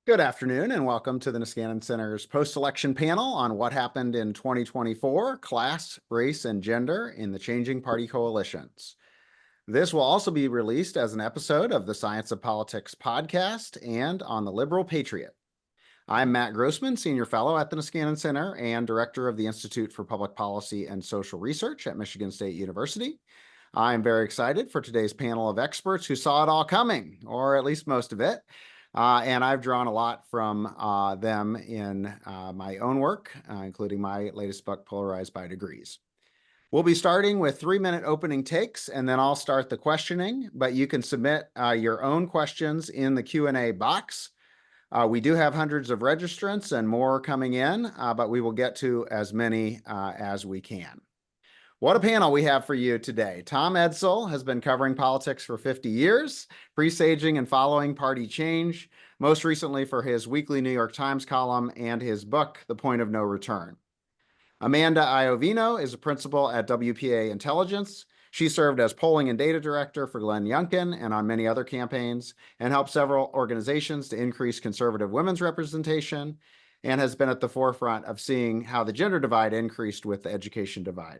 Good afternoon and welcome to the Niskanen Center's post-election panel on what happened in 2024, class, race, and gender in the changing party coalitions. This will also be released as an episode of the Science of Politics podcast and on the Liberal Patriot. I'm Matt Grossman, Senior Fellow at the Niskanen Center and Director of the Institute for Public Policy and Social Research at Michigan State University. I'm very excited for today's panel of experts who saw it all coming, or at least most of it. And I've drawn a lot from them in my own work, including my latest book, Polarized by Degrees. We'll be starting with 3-minute opening takes, and then I'll start the questioning, but you can submit your own questions in the Q&A box. We do have hundreds of registrants and more coming in, but we will get to as many as we can. What a panel we have for you today. Tom Edsall has been covering politics for 50 years, presaging and following party change, most recently for his weekly New York Times column and his book, The Point of No Return. Amanda Iovino is a principal at WPA Intelligence. She served as polling and data director for Glenn Youngkin and on many other campaigns, and helped several organizations to increase conservative women's representation, and has been at the forefront of seeing how the gender divide increased with the education divide.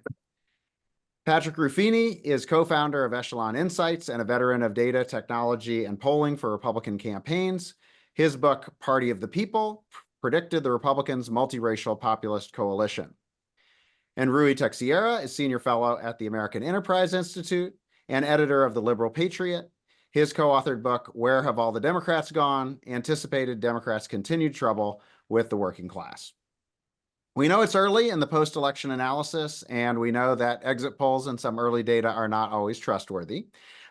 Patrick Ruffini is co-founder of Echelon Insights and a veteran of data, technology, and polling for Republican campaigns. His book, Party of the People, predicted the Republicans' multiracial populist coalition. And Rui Teixeira is senior fellow at the American Enterprise Institute and editor of the Liberal Patriot. His co-authored book, Where Have All the Democrats Gone?, anticipated Democrats' continued trouble with the working class. We know it's early in the post-election analysis, and we know that exit polls and some early data are not always trustworthy.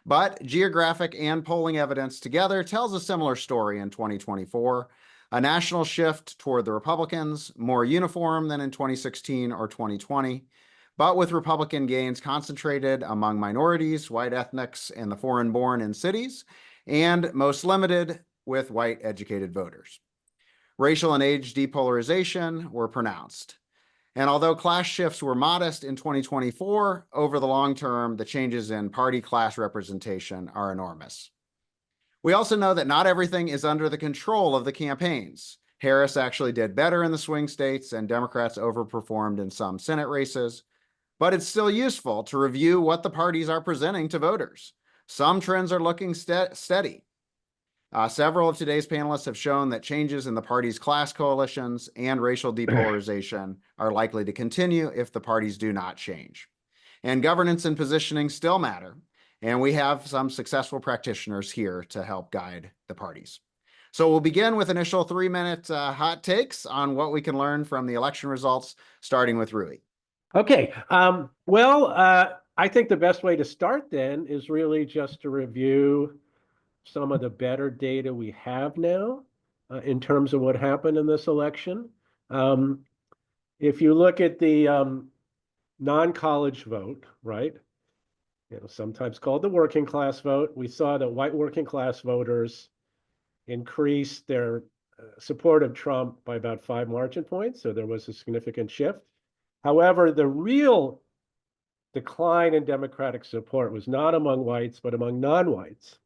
But geographic and polling evidence together tells a similar story in 2024, a national shift toward the Republicans, more uniform than in 2016 or 2020, but with Republican gains concentrated among minorities, white ethnics, and the foreign-born in cities, and most limited with white educated voters. Racial and age depolarization were pronounced. And although class shifts were modest in 2024, over the long term, the changes in party class representation are enormous. We also know that not everything is under the control of the campaigns. Harris actually did better in the swing states, and Democrats overperformed in some Senate races. But it's still useful to review what the parties are presenting to voters. Some trends are looking steady. Several of today's panelists have shown that changes in the party's class coalitions and racial depolarization are likely to continue if the parties do not change. And governance and positioning still matter, and we have some successful practitioners here to help guide the parties. So we'll begin with initial 3-minute hot takes on what we can learn from the election results, starting with Rui. Okay, I think the best way to start then is really just to review some of the better data we have now in terms of what happened in this election. If you look at the non-college vote, right, sometimes called the working class vote, we saw that white working class voters increased their support of Trump by about 5 margin points, so there was a significant shift. However, the real decline in Democratic support was not among whites, but among non-whites.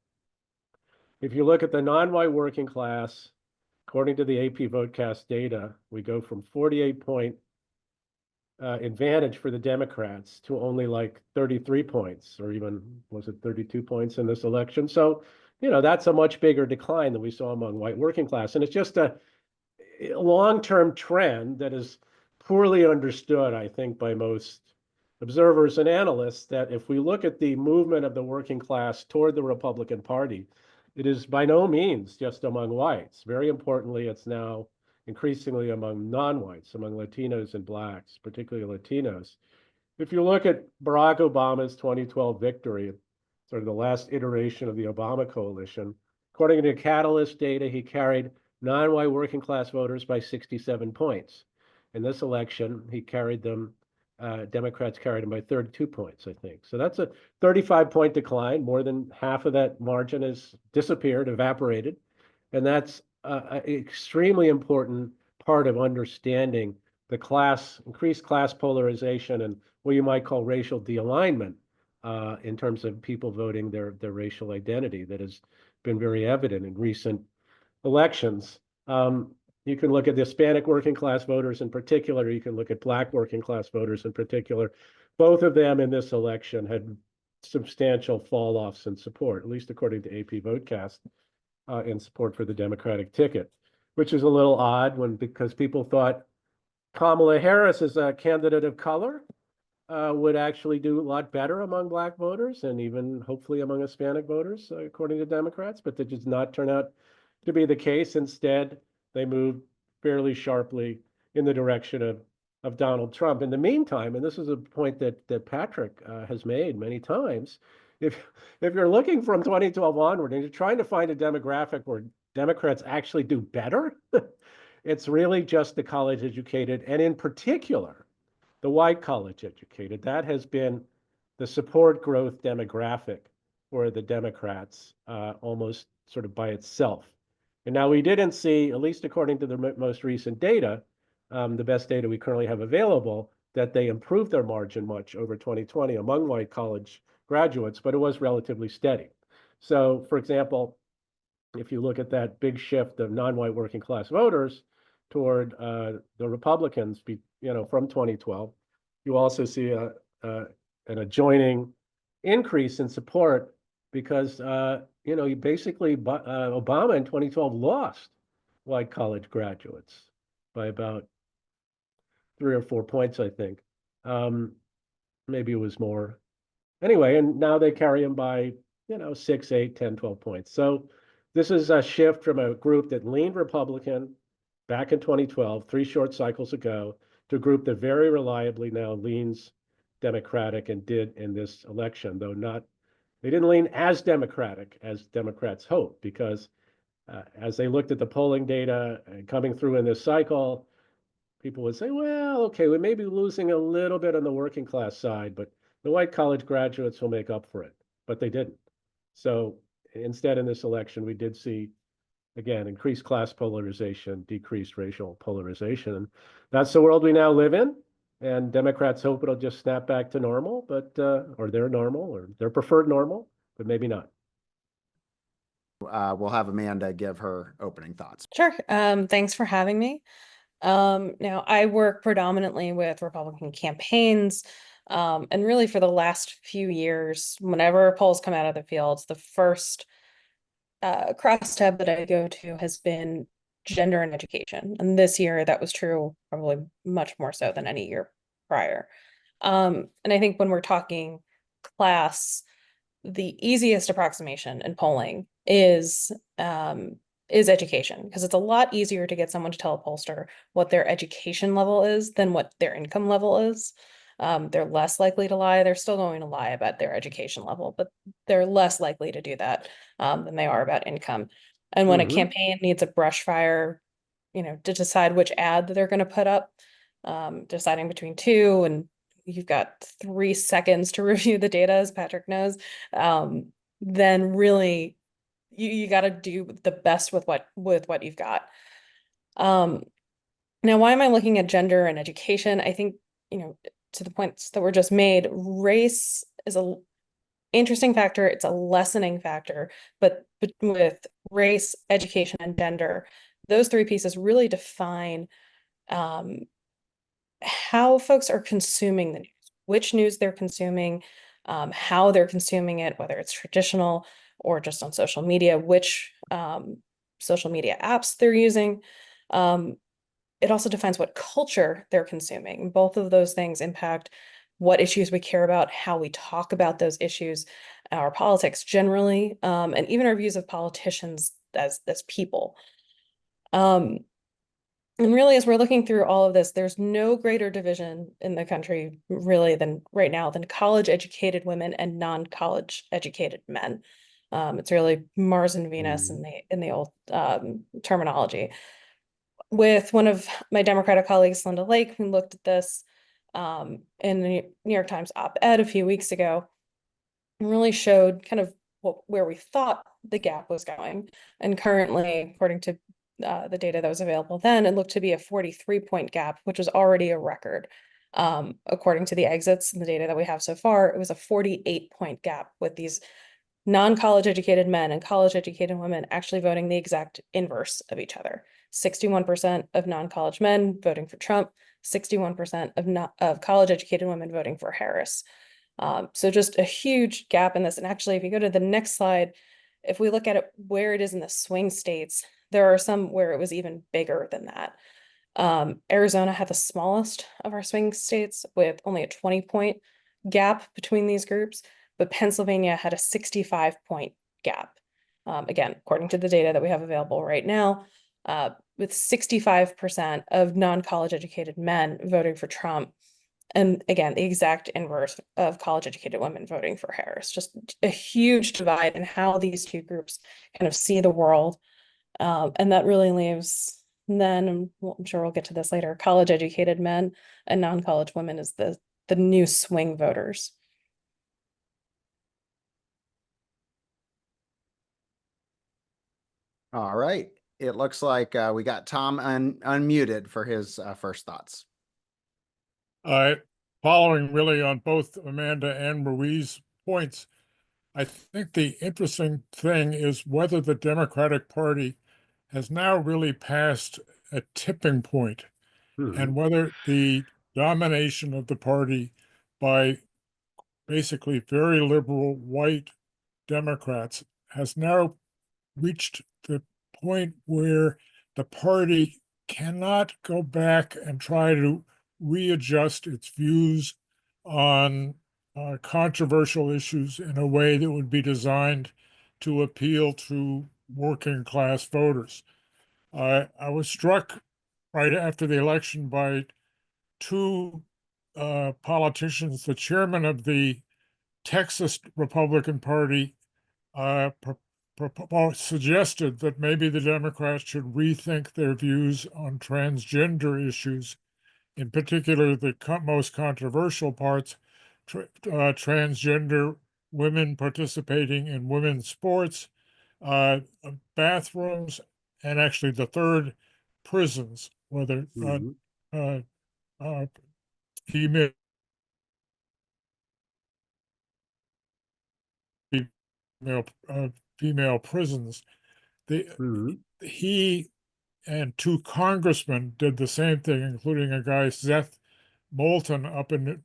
If you look at the non-white working class, according to the AP Votecast data, we go from 48-point advantage for the Democrats to only like 33 points, or even, was it 32 points in this election? So, that's a much bigger decline than we saw among white working class. And it's just a long-term trend that is poorly understood, I think, by most observers and analysts, that if we look at the movement of the working class toward the Republican Party, it is by no means just among whites. Very importantly, it's now increasingly among non-whites, among Latinos and Blacks, particularly Latinos. If you look at Barack Obama's 2012 victory, sort of the last iteration of the Obama coalition, according to Catalyst data, he carried non-white working class voters by 67 points. In this election, he carried them, Democrats carried him by 32 points, I think. So that's a 35-point decline. More than half of that margin has disappeared, evaporated. And that's an extremely important part of understanding the increased class polarization and what you might call racial dealignment in terms of people voting their racial identity that has been very evident in recent elections. You can look at the Hispanic working class voters in particular. You can look at Black working class voters in particular. Both of them in this election had substantial fall-offs in support, at least according to AP Votecast, in support for the Democratic ticket, which is a little odd because people thought Kamala Harris as a candidate of color would actually do a lot better among Black voters and even hopefully among Hispanic voters, according to Democrats, but that did not turn out to be the case. Instead, they moved fairly sharply in the direction of Donald Trump. In the meantime, and this is a point that Patrick has made many times, if you're looking from 2012 onward and you're trying to find a demographic where Democrats actually do better, it's really just the college educated, and in particular, the white college educated. That has been the support growth demographic for the Democrats almost sort of by itself. And now we didn't see, at least according to the most recent data, the best data we currently have available, that they improved their margin much over 2020 among white college graduates, but it was relatively steady. So, for example, if you look at that big shift of non-white working class voters toward the Republicans, from 2012, you also see an adjoining increase in support because basically Obama in 2012 lost white college graduates by about 3 or 4 points, I think. Maybe it was more. Anyway, and now they carry him by 6, 8, 10, 12 points. So this is a shift from a group that leaned Republican back in 2012, 3 short cycles ago, to a group that very reliably now leans Democratic and did in this election, though they didn't lean as Democratic as Democrats hoped, because as they looked at the polling data coming through in this cycle, people would say, well, okay, we may be losing a little bit on the working class side, but the white college graduates will make up for it. But they didn't. So instead, in this election, we did see, again, increased class polarization, decreased racial polarization. And that's the world we now live in. And Democrats hope it'll just snap back to normal, but or their normal, or their preferred normal, but maybe not. We'll have Amanda give her opening thoughts. Sure. Thanks for having me. Now, I work predominantly with Republican campaigns, and really for the last few years, whenever polls come out of the field, the first crosstab that I go to has been gender and education. And this year, that was true probably much more so than any year prior. And I think when we're talking class, the easiest approximation in polling is education, because it's a lot easier to get someone to tell a pollster what their education level is than what their income level is. They're less likely to lie. They're still going to lie about their education level, but they're less likely to do that than they are about income. And when a campaign needs a brush fire, to decide which ad that they're going to put up, deciding between 2, and you've got 3 seconds to review the data, as Patrick knows, then really you got to do the best with what you've got. Now, why am I looking at gender and education? I think, to the points that were just made, race is a interesting factor. It's a lessening factor, but with race, education, and gender, those 3 pieces really define how folks are consuming the news, which news they're consuming, how they're consuming it, whether it's traditional or just on social media, which social media apps they're using. It also defines what culture they're consuming. Both of those things impact what issues we care about, how we talk about those issues, our politics generally, and even our views of politicians as people. And really, as we're looking through all of this, there's no greater division in the country really than right now than college educated women and non-college educated men. It's really Mars and Venus in the old terminology. With one of my Democratic colleagues, Linda Lake, who looked at this in the New York Times op-ed a few weeks ago, and really showed kind of where we thought the gap was going. And currently, according to the data that was available then, it looked to be a 43-point gap, which was already a record. According to the exits and the data that we have so far, it was a 48-point gap with these non-college educated men and college educated women actually voting the exact inverse of each other. 61% of non-college men voting for Trump, 61% of college educated women voting for Harris. So just a huge gap in this. And actually, if you go to the next slide, if we look at it where it is in the swing states, there are some where it was even bigger than that. Arizona had the smallest of our swing states with only a 20-point gap between these groups, but Pennsylvania had a 65-point gap. Again, according to the data that we have available right now, with 65% of non-college educated men voting for Trump. And again, the exact inverse of college educated women voting for Harris. Just a huge divide in how these two groups kind of see the world. And that really leaves then, and I'm sure we'll get to this later, college educated men and non-college women as the new swing voters. All right. It looks like we got Tom unmuted for his first thoughts. Following really on both Amanda and Marie's points, I think the interesting thing is whether the Democratic Party has now really passed a tipping point, and whether the domination of the party by basically very liberal white Democrats has now reached the point where the party cannot go back and try to readjust its views on controversial issues in a way that would be designed to appeal to working class voters. I was struck right after the election by two politicians, the chairman of the Texas Republican Party suggested that maybe the Democrats should rethink their views on transgender issues, in particular the most controversial parts, transgender women participating in women's sports, bathrooms, and actually the third, prisons, whether female female prisons. He and two congressmen did the same thing, including a guy, Seth Moulton, up in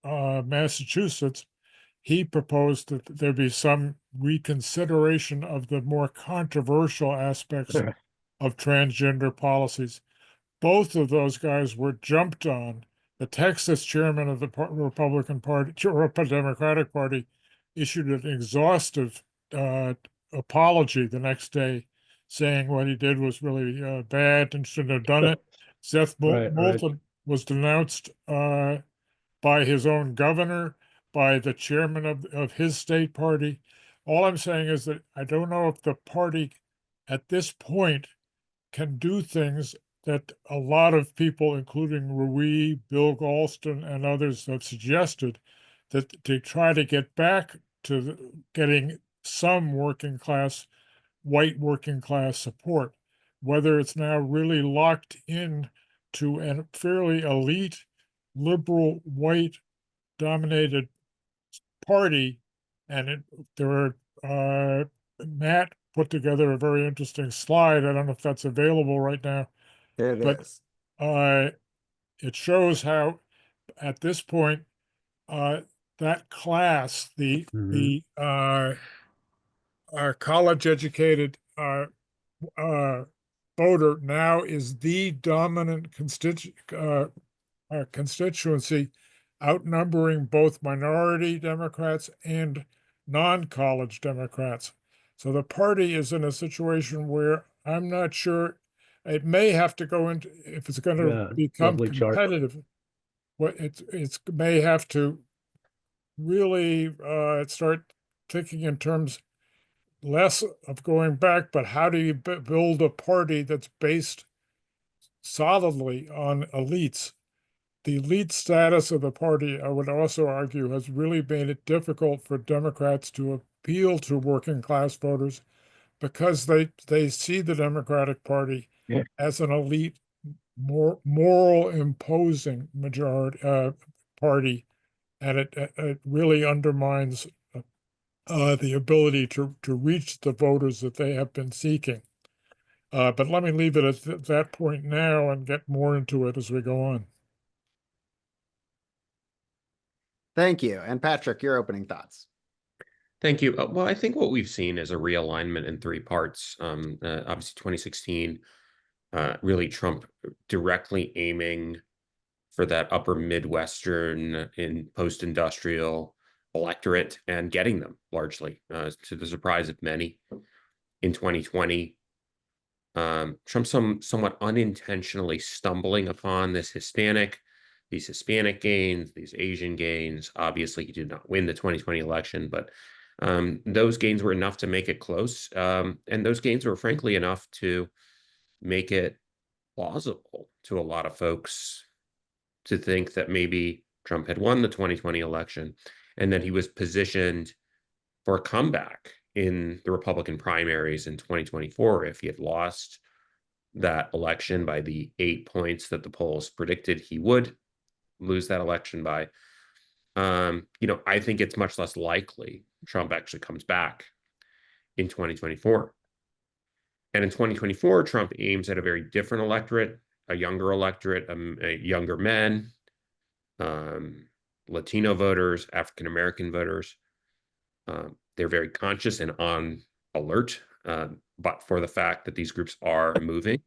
Massachusetts. He proposed that there be some reconsideration of the more controversial aspects of transgender policies. Both of those guys were jumped on. The Texas chairman of the Republican Party, Democratic Party, issued an exhaustive apology the next day, saying what he did was really bad and shouldn't have done it. Seth Moulton was denounced by his own governor, by the chairman of his state party. All I'm saying is that I don't know if the party at this point can do things that a lot of people, including Rui, Bill Galston, and others, have suggested, that to try to get back to getting some white working class support, whether it's now really locked in to a fairly elite, liberal, white dominated party. And there are, Matt put together a very interesting slide. I don't know if that's available right now. It is. It shows how, at this point, that class, the college educated voter now is the dominant constituency, outnumbering both minority Democrats and non-college Democrats. So the party is in a situation where I'm not sure it may have to go into, if it's going to become competitive, it may have to really start thinking in terms less of going back, but how do you build a party that's based solidly on elites? The elite status of the party, I would also argue, has really made it difficult for Democrats to appeal to working class voters, because they see the Democratic Party as an elite, more moral imposing majority party, and it really undermines the ability to reach the voters that they have been seeking. But let me leave it at that point now and get more into it as we go on. Thank you. And Patrick, your opening thoughts. Thank you. Well, I think what we've seen is a realignment in three parts. Obviously, 2016, really Trump directly aiming for that upper Midwestern in post-industrial electorate and getting them largely, to the surprise of many. In 2020, Trump somewhat unintentionally stumbling upon these Hispanic gains, these Asian gains. Obviously, he did not win the 2020 election, but those gains were enough to make it close. And those gains were frankly enough to make it plausible to a lot of folks to think that maybe Trump had won the 2020 election and that he was positioned for a comeback in the Republican primaries in 2024 if he had lost that election by the 8 points that the polls predicted he would lose that election by. I think it's much less likely Trump actually comes back in 2024. And in 2024, Trump aims at a very different electorate, a younger electorate, younger men, Latino voters, African-American voters. They're very conscious and on alert, but for the fact that these groups are moving.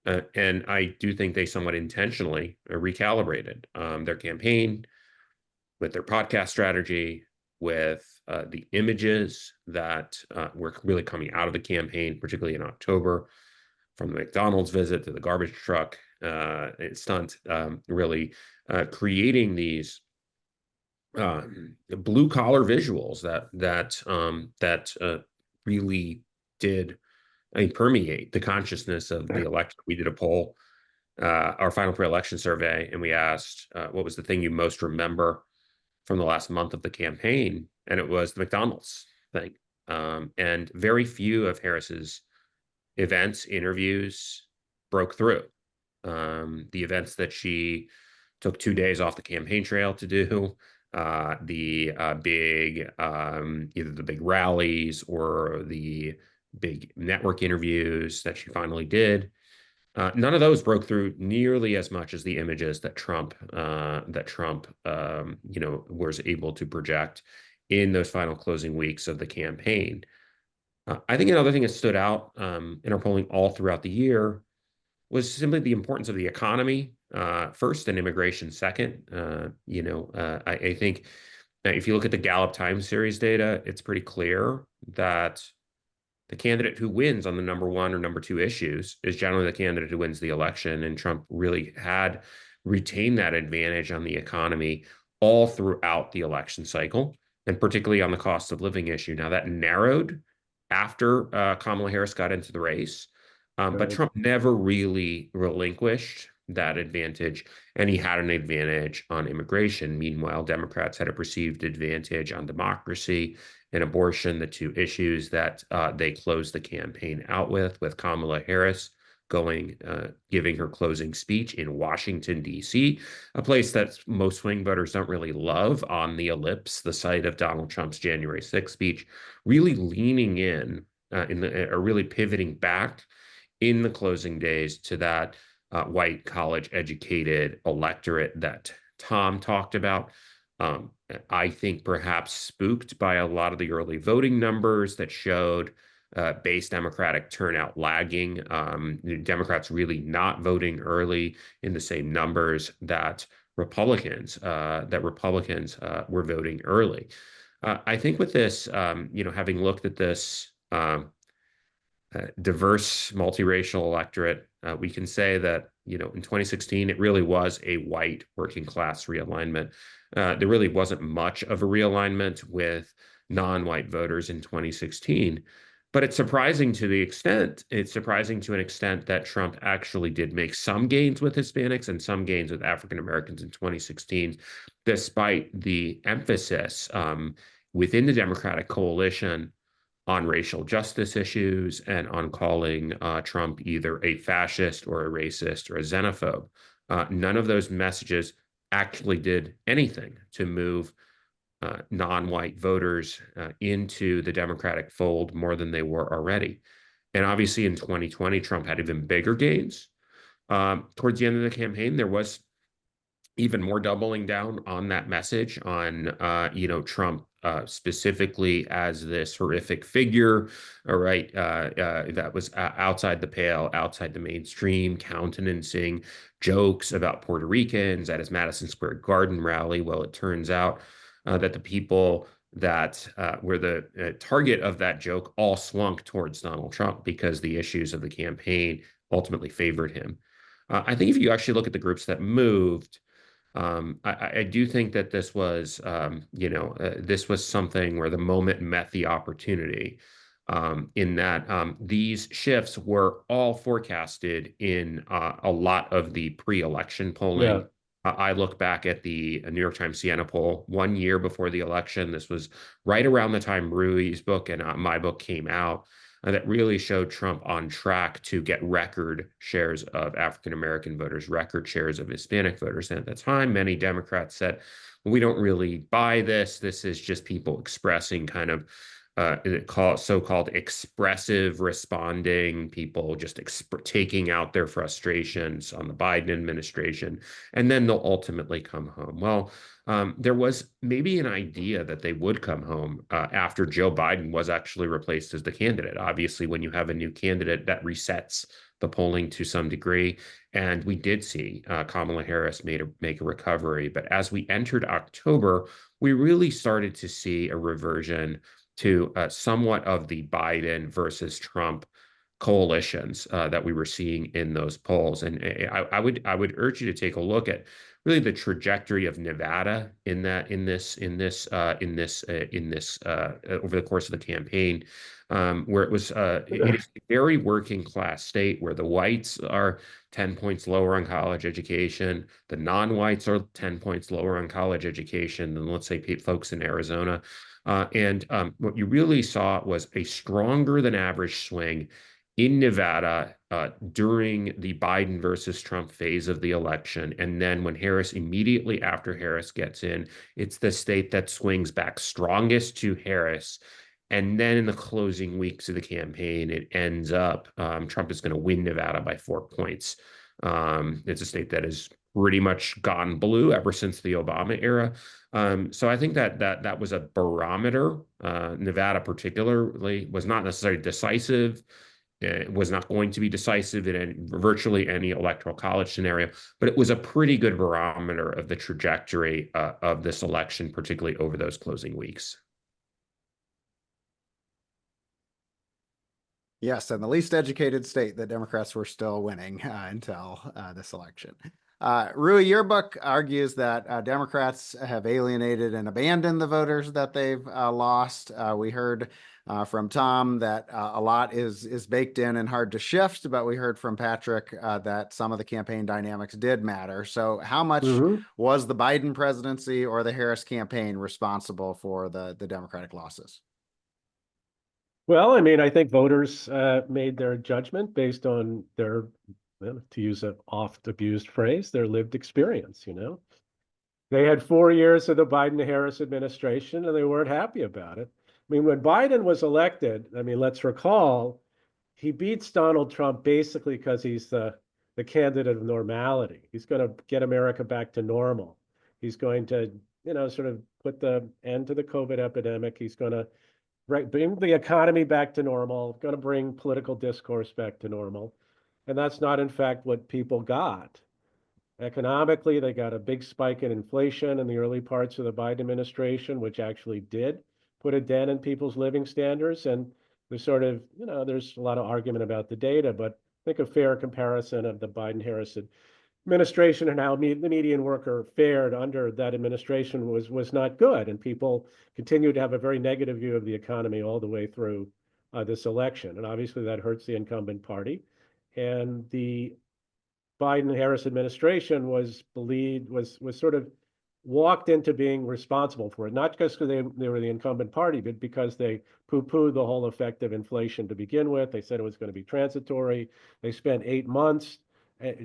And I do think they somewhat intentionally recalibrated their campaign with their podcast strategy, with the images that were really coming out of the campaign, particularly in October, from the McDonald's visit to the garbage truck stunt, really creating these blue collar visuals that really did permeate the consciousness of the election. We did a poll, our final pre-election survey, and we asked what was the thing you most remember from the last month of the campaign, and it was the McDonald's thing. And very few of Harris's events, interviews broke through. The events that she took 2 days off the campaign trail to do, either the big rallies or the big network interviews that she finally did, none of those broke through nearly as much as the images that Trump was able to project in those final closing weeks of the campaign. I think another thing that stood out in our polling all throughout the year was simply the importance of the economy first and immigration second. I think if you look at the Gallup time series data, it's pretty clear that the candidate who wins on the number one or number two issues is generally the candidate who wins the election. And Trump really had retained that advantage on the economy all throughout the election cycle, and particularly on the cost of living issue. Now that narrowed after Kamala Harris got into the race, but Trump never really relinquished that advantage, and he had an advantage on immigration. Meanwhile, Democrats had a perceived advantage on democracy and abortion, the two issues that they closed the campaign out with Kamala Harris giving her closing speech in Washington, D.C., a place that most swing voters don't really love, on the ellipse, the site of Donald Trump's January 6th speech, really leaning in really pivoting back in the closing days to that white college-educated electorate that Tom talked about. I think perhaps spooked by a lot of the early voting numbers that showed base Democratic turnout lagging, Democrats really not voting early in the same numbers that Republicans were voting early. I think with this, having looked at this diverse, multiracial electorate, we can say that, in 2016, it really was a white working class realignment. There really wasn't much of a realignment with non-white voters in 2016, but it's surprising to an extent that Trump actually did make some gains with Hispanics and some gains with African Americans in 2016, despite the emphasis within the Democratic coalition on racial justice issues and on calling Trump either a fascist or a racist or a xenophobe. None of those messages actually did anything to move non-white voters into the Democratic fold more than they were already. And obviously in 2020, Trump had even bigger gains. Towards the end of the campaign, there was even more doubling down on that message on, Trump specifically as this horrific figure, all right, that was outside the pale, outside the mainstream, countenancing jokes about Puerto Ricans at his Madison Square Garden rally. Well, it turns out that the people that were the target of that joke all slunk towards Donald Trump because the issues of the campaign ultimately favored him. I think if you actually look at the groups that moved, I do think that this was, this was something where the moment met the opportunity, in that these shifts were all forecasted in a lot of the pre-election polling. Yeah. I look back at the New York Times Siena poll 1 year before the election. This was right around the time Rui's book and my book came out. That really showed Trump on track to get record shares of African-American voters, record shares of Hispanic voters. And at the time, many Democrats said, well, we don't really buy this. This is just people expressing kind of so-called expressive responding, people just taking out their frustrations on the Biden administration, and then they'll ultimately come home. Well, there was maybe an idea that they would come home after Joe Biden was actually replaced as the candidate. Obviously, when you have a new candidate, that resets the polling to some degree. And we did see Kamala Harris make a recovery. But as we entered October, we really started to see a reversion to somewhat of the Biden versus Trump coalitions that we were seeing in those polls. And I would urge you to take a look at really the trajectory of Nevada over the course of the campaign, where it is a very working class state where the whites are 10 points lower on college education, the non-whites are 10 points lower on college education than, let's say, folks in Arizona. And what you really saw was a stronger than average swing in Nevada during the Biden versus Trump phase of the election. And then when immediately after Harris gets in, it's the state that swings back strongest to Harris. And then in the closing weeks of the campaign, it ends up Trump is going to win Nevada by 4 points. It's a state that has pretty much gone blue ever since the Obama era. So I think that was a barometer. Nevada particularly was not necessarily decisive. It was not going to be decisive in virtually any electoral college scenario, but it was a pretty good barometer of the trajectory of this election, particularly over those closing weeks. Yes, and the least educated state that Democrats were still winning until this election. Rui, your book argues that Democrats have alienated and abandoned the voters that they've lost. We heard from Tom that a lot is baked in and hard to shift, but we heard from Patrick that some of the campaign dynamics did matter. So how much was the Biden presidency or the Harris campaign responsible for the Democratic losses? Well, I mean, I think voters made their judgment based on their, well, to use an oft-abused phrase, their lived experience, They had 4 years of the Biden-Harris administration, and they weren't happy about it. I mean, when Biden was elected, I mean, let's recall, he beats Donald Trump basically because he's the candidate of normality. He's going to get America back to normal. He's going to, sort of put the end to the COVID epidemic. He's going to bring the economy back to normal, going to bring political discourse back to normal. And that's not, in fact, what people got. Economically, they got a big spike in inflation in the early parts of the Biden administration, which actually did put a dent in people's living standards. And there's sort of, there's a lot of argument about the data, but I think a fair comparison of the Biden-Harris administration and how the median worker fared under that administration was not good. And people continue to have a very negative view of the economy all the way through this election. And obviously that hurts the incumbent party. And the Biden-Harris administration was sort of walked into being responsible for it, not just because they were the incumbent party, but because they poo-pooed the whole effect of inflation to begin with. They said it was going to be transitory. They spent 8 months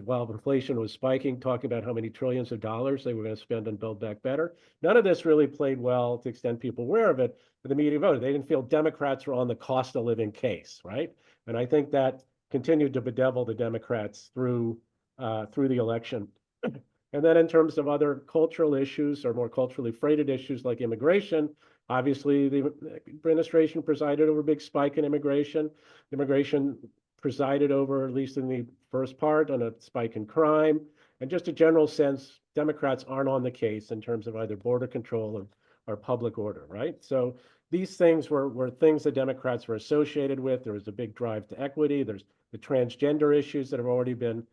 while inflation was spiking, talking about how many trillions of dollars they were going to spend on Build Back Better. None of this really played well to the extent people were aware of it for the media voter. They didn't feel Democrats were on the cost of living case, right? And I think that continued to bedevil the Democrats through the election. And then in terms of other cultural issues or more culturally freighted issues like immigration, obviously the administration presided over a big spike in immigration. Immigration presided over, at least in the first part, on a spike in crime. And just a general sense, Democrats aren't on the case in terms of either border control or public order, right? So these things were things that Democrats were associated with. There was a big drive to equity. There's the transgender issues that have already been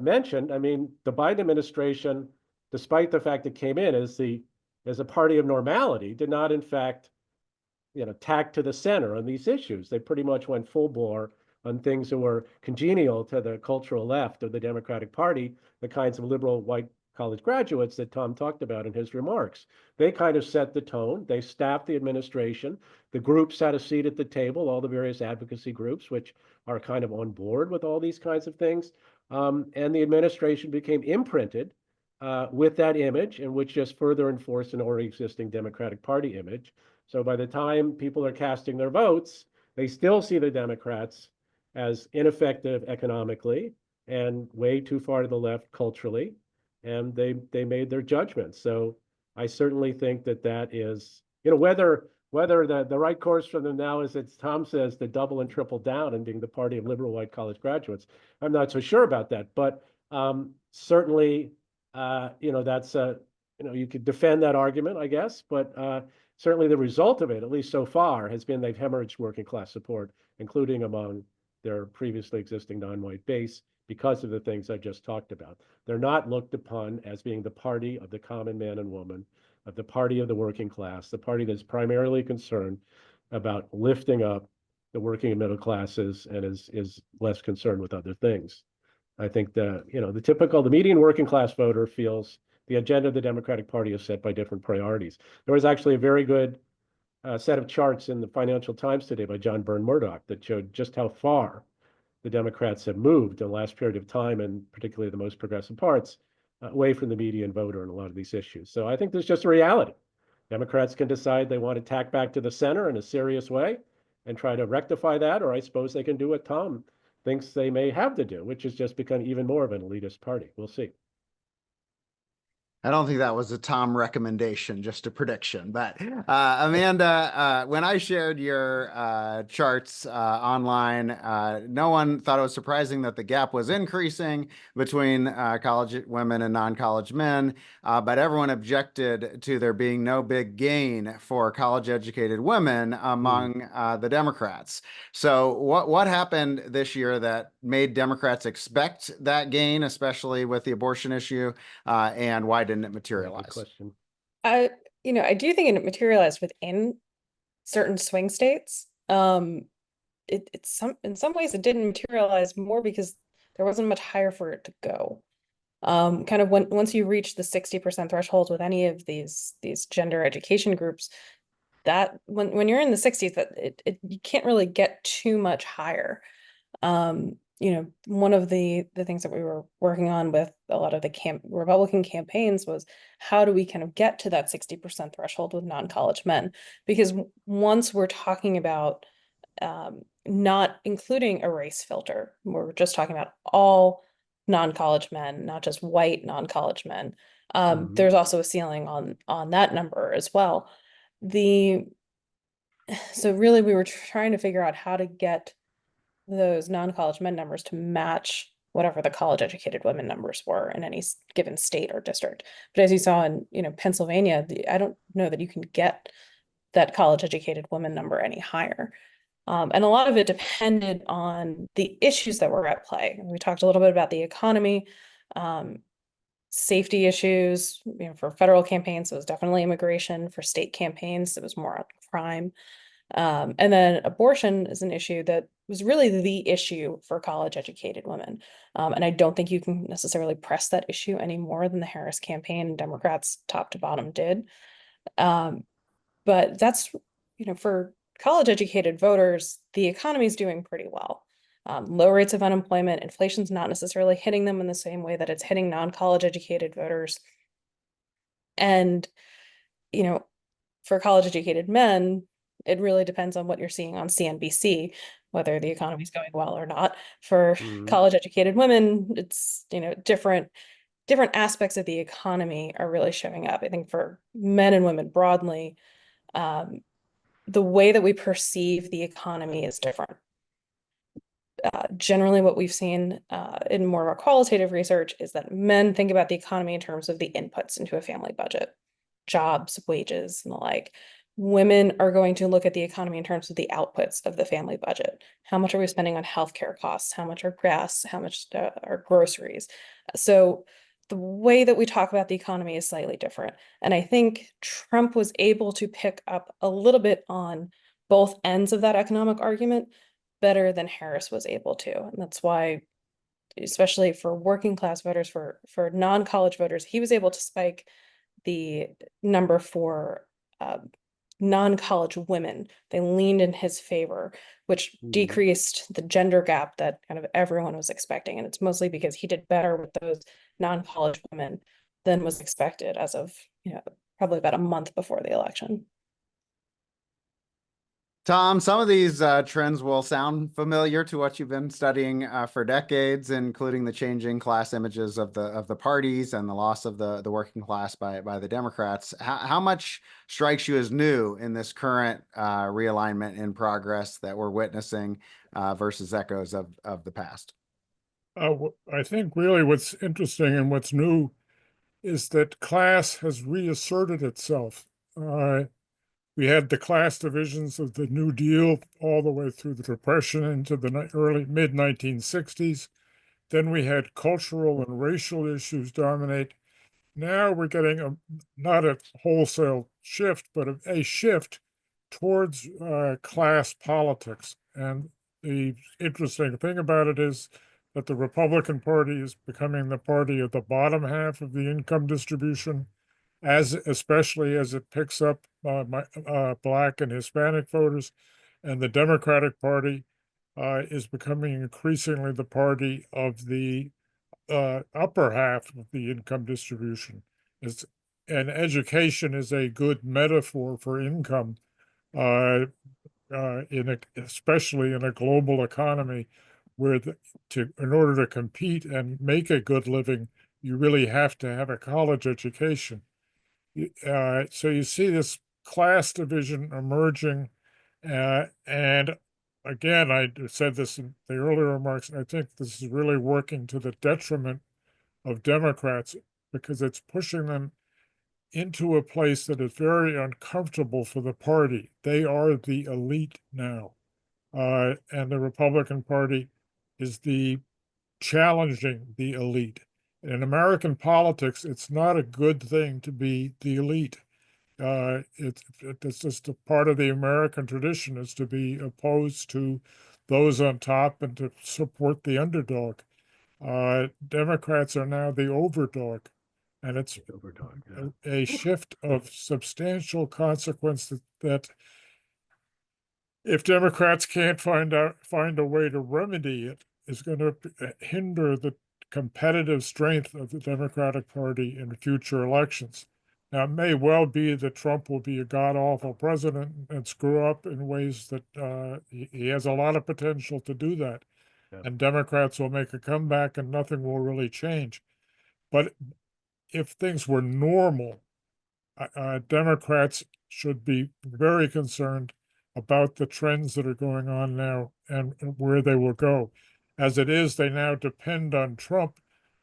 mentioned. I mean, the Biden administration, despite the fact it came in as a party of normality, did not, in fact, tack to the center on these issues. They pretty much went full bore on things that were congenial to the cultural left of the Democratic Party, the kinds of liberal white college graduates that Tom talked about in his remarks. They kind of set the tone. They staffed the administration. The groups had a seat at the table, all the various advocacy groups, which are kind of on board with all these kinds of things. And the administration became imprinted with that image, and which just further enforced an already existing Democratic Party image. So by the time people are casting their votes, they still see the Democrats as ineffective economically and way too far to the left culturally, and they made their judgments. So I certainly think that is, whether the right course for them now is, as Tom says, to double and triple down and being the party of liberal white college graduates. I'm not so sure about that, but certainly, that's you could defend that argument, I guess, but certainly the result of it, at least so far, has been they've hemorrhaged working class support, including among their previously existing non-white base, because of the things I just talked about. They're not looked upon as being the party of the common man and woman, of the party of the working class, the party that's primarily concerned about lifting up the working and middle classes and is less concerned with other things. I think the median working class voter feels the agenda of the Democratic Party is set by different priorities. There was actually a very good set of charts in the Financial Times today by John Byrne Murdoch that showed just how far the Democrats have moved in the last period of time, and particularly the most progressive parts, away from the median voter on a lot of these issues. So I think there's just a reality. Democrats can decide they want to tack back to the center in a serious way and try to rectify that, or I suppose they can do what Tom thinks they may have to do, which is just become even more of an elitist party. We'll see. I don't think that was a Tom recommendation, just a prediction. But Amanda, when I shared your charts online, no one thought it was surprising that the gap was increasing between college women and non-college men, but everyone objected to there being no big gain for college-educated women among the Democrats. So what happened this year that made Democrats expect that gain, especially with the abortion issue, and why didn't it materialize? Good question. I do think it materialized within certain swing states. In some ways it didn't materialize more because there wasn't much higher for it to go. Kind of once you reach the 60% threshold with any of these gender education groups, that when you're in the 60s, that you can't really get too much higher. One of the things that we were working on with a lot of the Republican campaigns was how do we kind of get to that 60% threshold with non-college men? Because once we're talking about not including a race filter, we're just talking about all non-college men, not just white non-college men. There's also a ceiling on that number as well. So really we were trying to figure out how to get those non-college men numbers to match whatever the college educated women numbers were in any given state or district. But as you saw in Pennsylvania, I don't know that you can get that college educated women number any higher. And a lot of it depended on the issues that were at play. We talked a little bit about the economy, safety issues, for federal campaigns, it was definitely immigration. For state campaigns, it was more on crime. And then abortion is an issue that was really the issue for college educated women. And I don't think you can necessarily press that issue any more than the Harris campaign and Democrats top to bottom did. But that's, for college educated voters, the economy is doing pretty well. low rates of unemployment. Inflation's not necessarily hitting them in the same way that it's hitting non-college educated voters. And, you know, for college educated men, it really depends on what you're seeing on CNBC, whether the economy is going well or not. For college educated women, it's, different aspects of the economy are really showing up. I think for men and women broadly, the way that we perceive the economy is different. Generally, what we've seen in more of our qualitative research is that men think about the economy in terms of the inputs into a family budget, jobs, wages, and the like. Women are going to look at the economy in terms of the outputs of the family budget. How much are we spending on healthcare costs? How much are gas? How much are groceries? So the way that we talk about the economy is slightly different. And I think Trump was able to pick up a little bit on both ends of that economic argument better than Harris was able to. And that's why, especially for working class voters, for non-college voters, he was able to spike the number for non-college women. They leaned in his favor, which decreased the gender gap that kind of everyone was expecting. And it's mostly because he did better with those non-college women than was expected as of, probably about a month before the election. Tom, some of these trends will sound familiar to what you've been studying for decades, including the changing class images of the parties and the loss of the working class by the Democrats. How much strikes you as new in this current realignment in progress that we're witnessing versus echoes of the past? I think really what's interesting and what's new is that class has reasserted itself. We had the class divisions of the New Deal all the way through the Depression into the early mid-1960s. Then we had cultural and racial issues dominate. Now we're getting not a wholesale shift, but a shift towards class politics. And the interesting thing about it is that the Republican Party is becoming the party of the bottom half of the income distribution, especially as it picks up Black and Hispanic voters, and the Democratic Party is becoming increasingly the party of the upper half of the income distribution. And education is a good metaphor for income, especially in a global economy where in order to compete and make a good living, you really have to have a college education. So you see this class division emerging, and again, I said this in the earlier remarks, I think this is really working to the detriment of Democrats because it's pushing them into a place that is very uncomfortable for the party. They are the elite now, and the Republican Party is challenging the elite. In American politics, it's not a good thing to be the elite. It's just a part of the American tradition is to be opposed to those on top and to support the underdog. Democrats are now the overdog, and it's a shift of substantial consequence that if Democrats can't find a way to remedy it, is going to hinder the competitive strength of the Democratic Party in future elections. Now, it may well be that Trump will be a god-awful president and screw up in ways that he has a lot of potential to do that. Yeah. And Democrats will make a comeback and nothing will really change. But if things were normal, Democrats should be very concerned about the trends that are going on now and where they will go. As it is, they now depend on Trump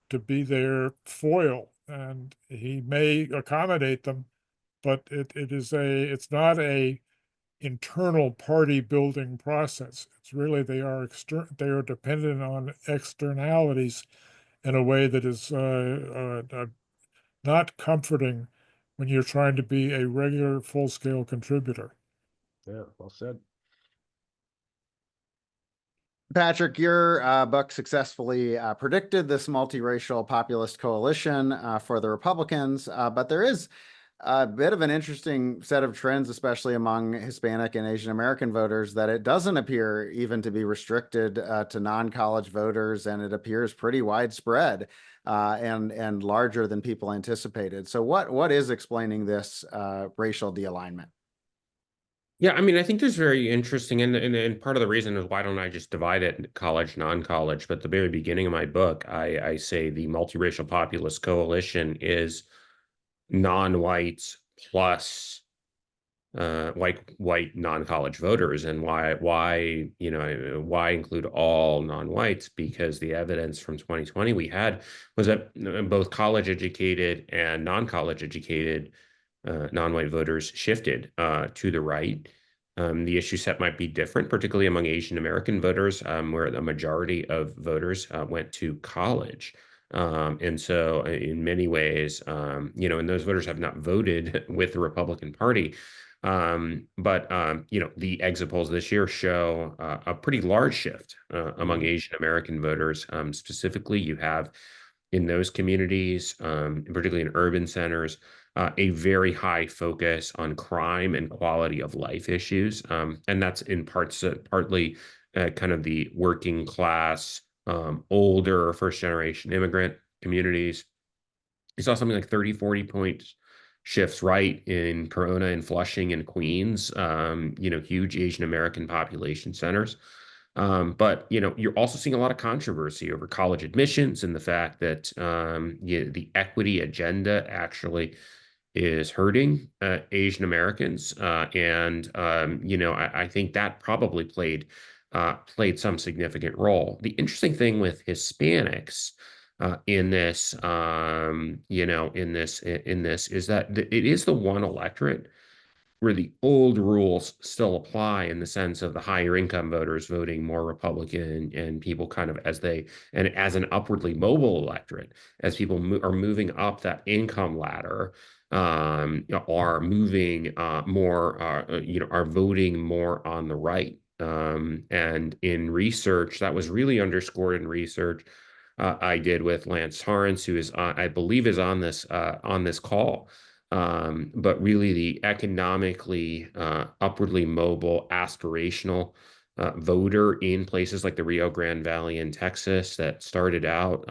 to be their foil, and he may accommodate them, but it's not a internal party building process. It's really they are dependent on externalities in a way that is not comforting when you're trying to be a regular full-scale contributor. Yeah, well said. Patrick, your book successfully predicted this multiracial populist coalition for the Republicans, but there is a bit of an interesting set of trends, especially among Hispanic and Asian American voters, that it doesn't appear even to be restricted to non-college voters, and it appears pretty widespread and larger than people anticipated. So what is explaining this racial dealignment? Yeah, I mean, I think there's very interesting, and part of the reason is why don't I just divide it into college, non-college? But at the very beginning of my book, I say the multiracial populist coalition is non-whites plus white non-college voters. And why why include all non-whites? Because the evidence from 2020 we had was that both college educated and non-college educated non-white voters shifted to the right. The issue set might be different, particularly among Asian American voters, where the majority of voters went to college. And so in many ways, and those voters have not voted with the Republican Party. But the exit polls this year show a pretty large shift among Asian American voters. Specifically, you have in those communities, particularly in urban centers, a very high focus on crime and quality of life issues. And that's in partly kind of the working class, older first generation immigrant communities. You saw something like 30, 40 points shifts right in Corona and Flushing and Queens, huge Asian American population centers. But you're also seeing a lot of controversy over college admissions and the fact that the equity agenda actually is hurting Asian Americans, I think that probably played some significant role. The interesting thing with Hispanics in this, in this is that it is the one electorate where the old rules still apply, in the sense of the higher income voters voting more Republican, and people kind of as an upwardly mobile electorate, as people are moving up that income ladder, are moving more, are voting more on the right. And in research, that was really underscored in research I did with Lance Torrance, who is, I believe, is on this call. But really the economically upwardly mobile, aspirational voter in places like the Rio Grande Valley in Texas, that started out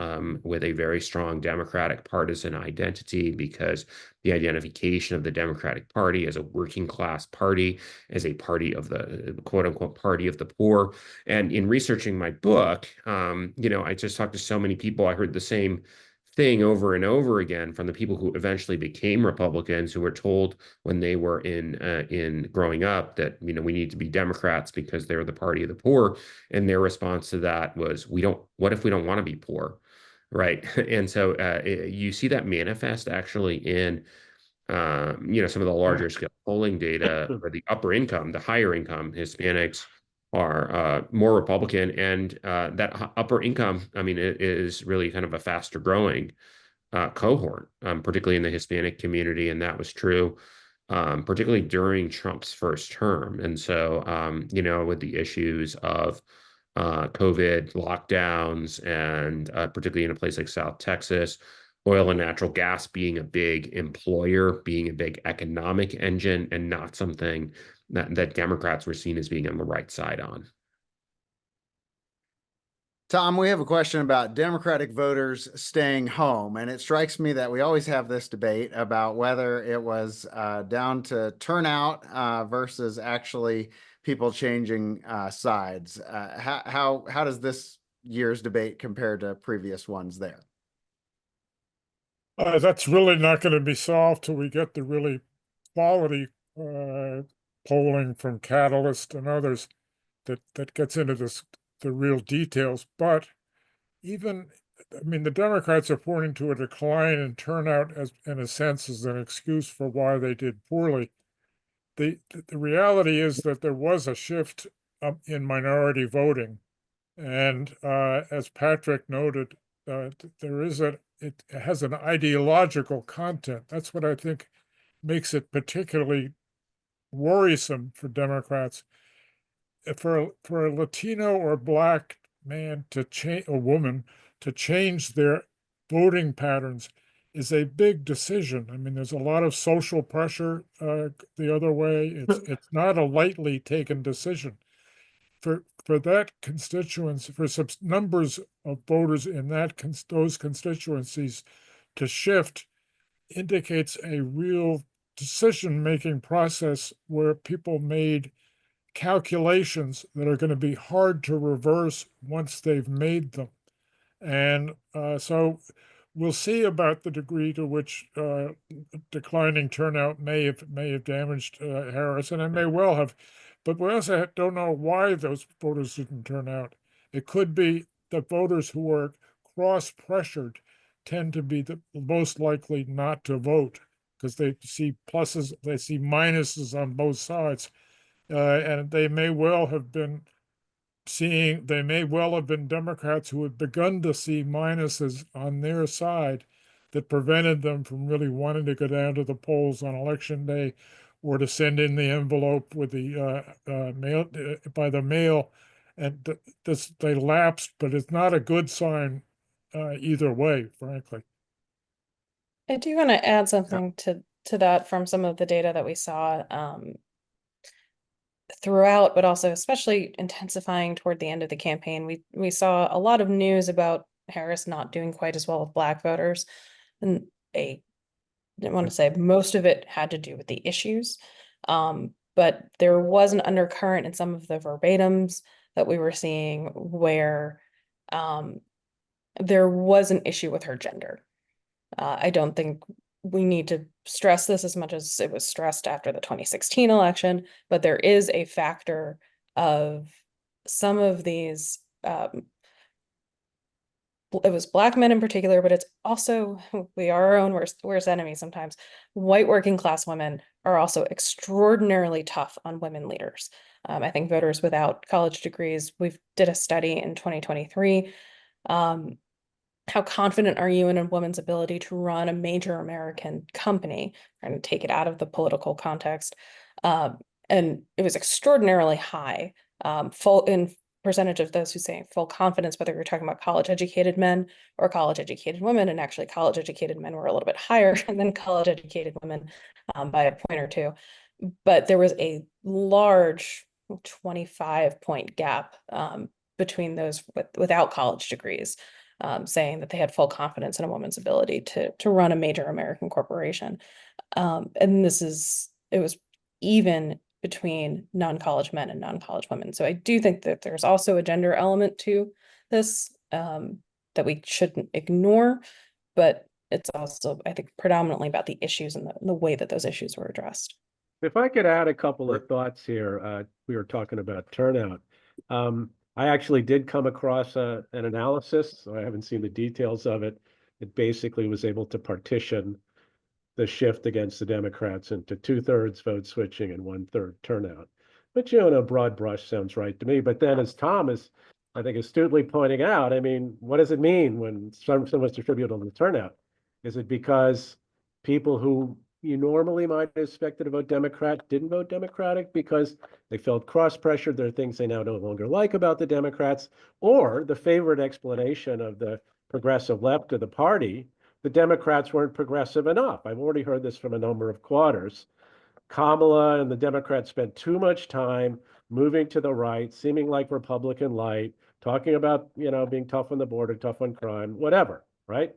with a very strong Democratic partisan identity, because the identification of the Democratic Party as a working class party, as a party of the quote unquote party of the poor. And in researching my book, I just talked to so many people. I heard the same thing over and over again from the people who eventually became Republicans, who were told when they were in growing up that we need to be Democrats because they're the party of the poor, and their response to that was, what if we don't want to be poor, right? And so you see that manifest actually in some of the larger scale polling data for the the higher income Hispanics are more Republican, and that upper income, I mean, it is really kind of a faster growing cohort, particularly in the Hispanic community, and that was true particularly during Trump's first term. And so, with the issues of COVID lockdowns, and particularly in a place like South Texas, oil and natural gas being a big employer, being a big economic engine, and not something that Democrats were seen as being on the right side on. Tom, we have a question about Democratic voters staying home, and it strikes me that we always have this debate about whether it was down to turnout versus actually people changing sides. How does this year's debate compare to previous ones there? That's really not going to be solved till we get the really quality polling from Catalyst and others that gets into the real details. But even, I mean, the Democrats are pointing to a decline in turnout as, in a sense, as an excuse for why they did poorly. The reality is that there was a shift in minority voting, and as Patrick noted, it has an ideological content. That's what I think makes it particularly worrisome for Democrats. For a Latino or Black man to change, a woman to change their voting patterns, is a big decision. I mean, there's a lot of social pressure the other way. It's not a lightly taken decision. For that constituency, for some numbers of voters in those constituencies to shift indicates a real decision-making process where people made calculations that are going to be hard to reverse once they've made them. And so we'll see about the degree to which declining turnout may have damaged Harris, and it may well have. But we also don't know why those voters didn't turn out. It could be that voters who are cross-pressured tend to be the most likely not to vote because they see pluses, they see minuses on both sides. And they may well have been Democrats who had begun to see minuses on their side that prevented them from really wanting to go down to the polls on election day or to send in the envelope with the mail by the mail. And they lapsed, but it's not a good sign either way, frankly. I do want to add something to that from some of the data that we saw throughout, but also especially intensifying toward the end of the campaign. We saw a lot of news about Harris not doing quite as well with Black voters, and I want to say most of it had to do with the issues. But there was an undercurrent in some of the verbatims that we were seeing where there was an issue with her gender. I don't think we need to stress this as much as it was stressed after the 2016 election, but there is a factor of some of these, it was Black men in particular, but it's also, we are our own worst enemy sometimes. White working class women are also extraordinarily tough on women leaders. I think voters without college degrees, we did a study in 2023. How confident are you in a woman's ability to run a major American company and take it out of the political context? And it was extraordinarily high, full in percentage of those who say full confidence, whether you're talking about college educated men or college educated women. And actually college educated men were a little bit higher than college educated women by a point or two. But there was a large 25-point gap between those without college degrees. Saying that they had full confidence in a woman's ability to run a major American corporation. And it was even between non-college men and non-college women. So I do think that there's also a gender element to this that we shouldn't ignore, but it's also, I think, predominantly about the issues and the way that those issues were addressed. If I could add a couple of thoughts here, we were talking about turnout. I actually did come across an analysis, so I haven't seen the details of it. It basically was able to partition the shift against the Democrats into 2/3 vote switching and 1/3 turnout. Which, in a broad brush sounds right to me. But then as Tom is, I think, astutely pointing out, I mean, what does it mean when someone's distributed on the turnout? Is it because people who you normally might have expected to vote Democrat didn't vote Democratic because they felt cross-pressured? There are things they now no longer like about the Democrats, or the favorite explanation of the progressive left of the party, the Democrats weren't progressive enough. I've already heard this from a number of quarters. Kamala and the Democrats spent too much time moving to the right, seeming like Republican light, talking about, being tough on the border, tough on crime, whatever, right?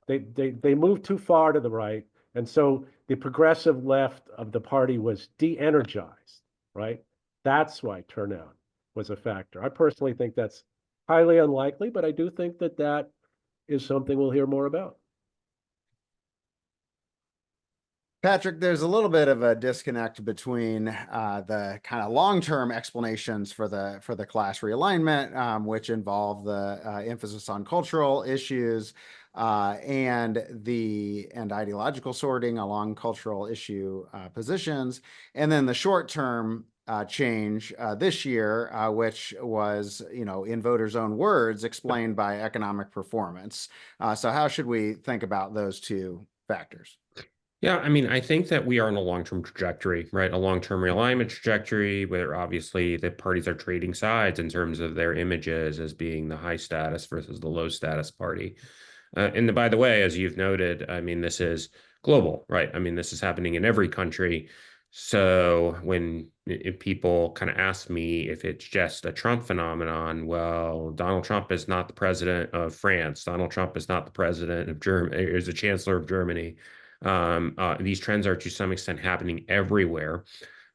They moved too far to the right. And so the progressive left of the party was de-energized, right? That's why turnout was a factor. I personally think that's highly unlikely, but I do think that that is something we'll hear more about. Patrick, there's a little bit of a disconnect between the kind of long-term explanations for the class realignment, which involve the emphasis on cultural issues and ideological sorting along cultural issue positions, and then the short-term change this year, which was, in voters' own words, explained by economic performance. So how should we think about those two factors? Yeah, I mean, I think that we are on a long-term trajectory, right? A long-term realignment trajectory where obviously the parties are trading sides in terms of their images as being the high status versus the low status party. And by the way, as you've noted, I mean, this is global, right? I mean, this is happening in every country. So when if people kind of ask me if it's just a Trump phenomenon, well, Donald Trump is not the president of France. Donald Trump is not the president of Germany, is the chancellor of Germany. These trends are to some extent happening everywhere.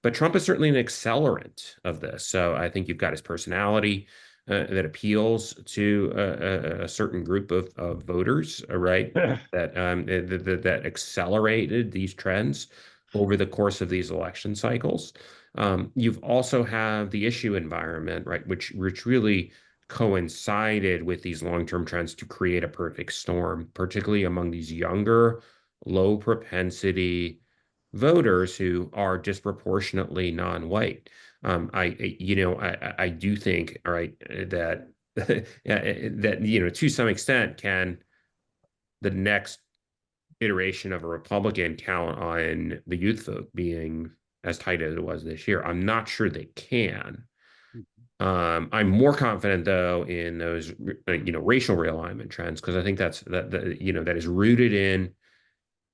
But Trump is certainly an accelerant of this. So I think you've got his personality that appeals to a certain group of voters, right? that accelerated these trends over the course of these election cycles. You've also have the issue environment, right, which really coincided with these long-term trends to create a perfect storm, particularly among these younger, low propensity voters who are disproportionately non-white. I do think, all right, that that to some extent, can the next iteration of a Republican count on the youth vote being as tight as it was this year? I'm not sure they can. I'm more confident though in those racial realignment trends, because I think that is rooted in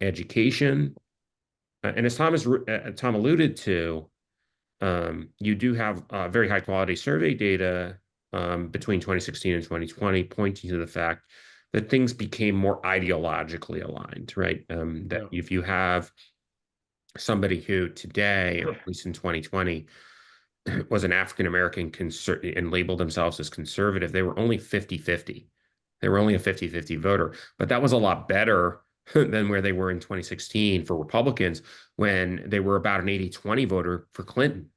education. And as Tom alluded to, you do have very high quality survey data between 2016 and 2020, pointing to the fact that things became more ideologically aligned, right? That if you have somebody who today, at least in 2020, was an African-American and labeled themselves as conservative, they were only 50-50. They were only a 50-50 voter, but that was a lot better than where they were in 2016 for Republicans, when they were about an 80-20 voter for Clinton,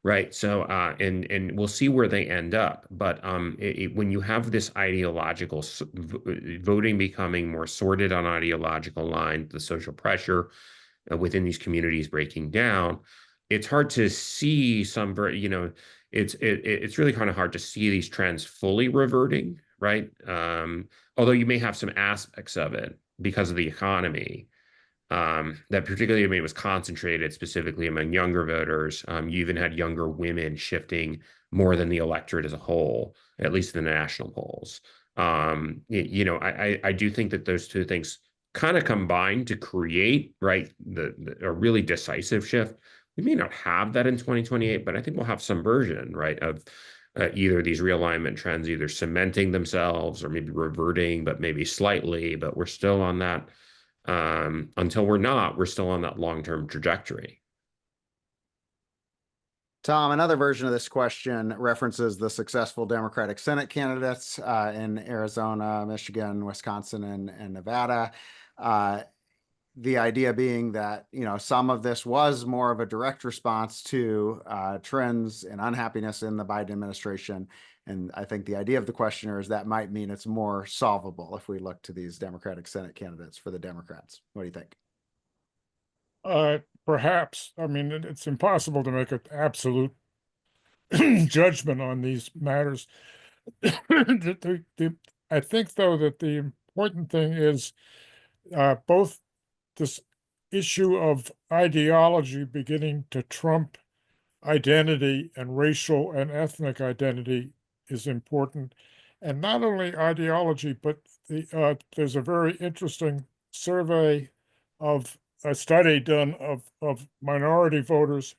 right? So, and we'll see where they end up. But when you have this ideological voting becoming more sorted on ideological lines, the social pressure within these communities breaking down, it's hard to see it's really kind of hard to see these trends fully reverting, right? Although you may have some aspects of it because of the economy, that particularly, I mean, it was concentrated specifically among younger voters. You even had younger women shifting more than the electorate as a whole, at least in the national polls. I do think that those two things kind of combine to create, right, a really decisive shift. We may not have that in 2028, but I think we'll have some version, right, of either these realignment trends either cementing themselves or maybe reverting, but maybe slightly, but we're still on that. Until we're still on that long-term trajectory. Tom, another version of this question references the successful Democratic Senate candidates in Arizona, Michigan, Wisconsin, and Nevada. The idea being that, some of this was more of a direct response to trends and unhappiness in the Biden administration. And I think the idea of the questioner is that might mean it's more solvable if we look to these Democratic Senate candidates for the Democrats. What do you think? Perhaps. I mean, it's impossible to make an absolute judgment on these matters. I think, though, that the important thing is both this issue of ideology beginning to trump identity, and racial and ethnic identity is important. And not only ideology, but there's a very interesting survey of a study done of minority voters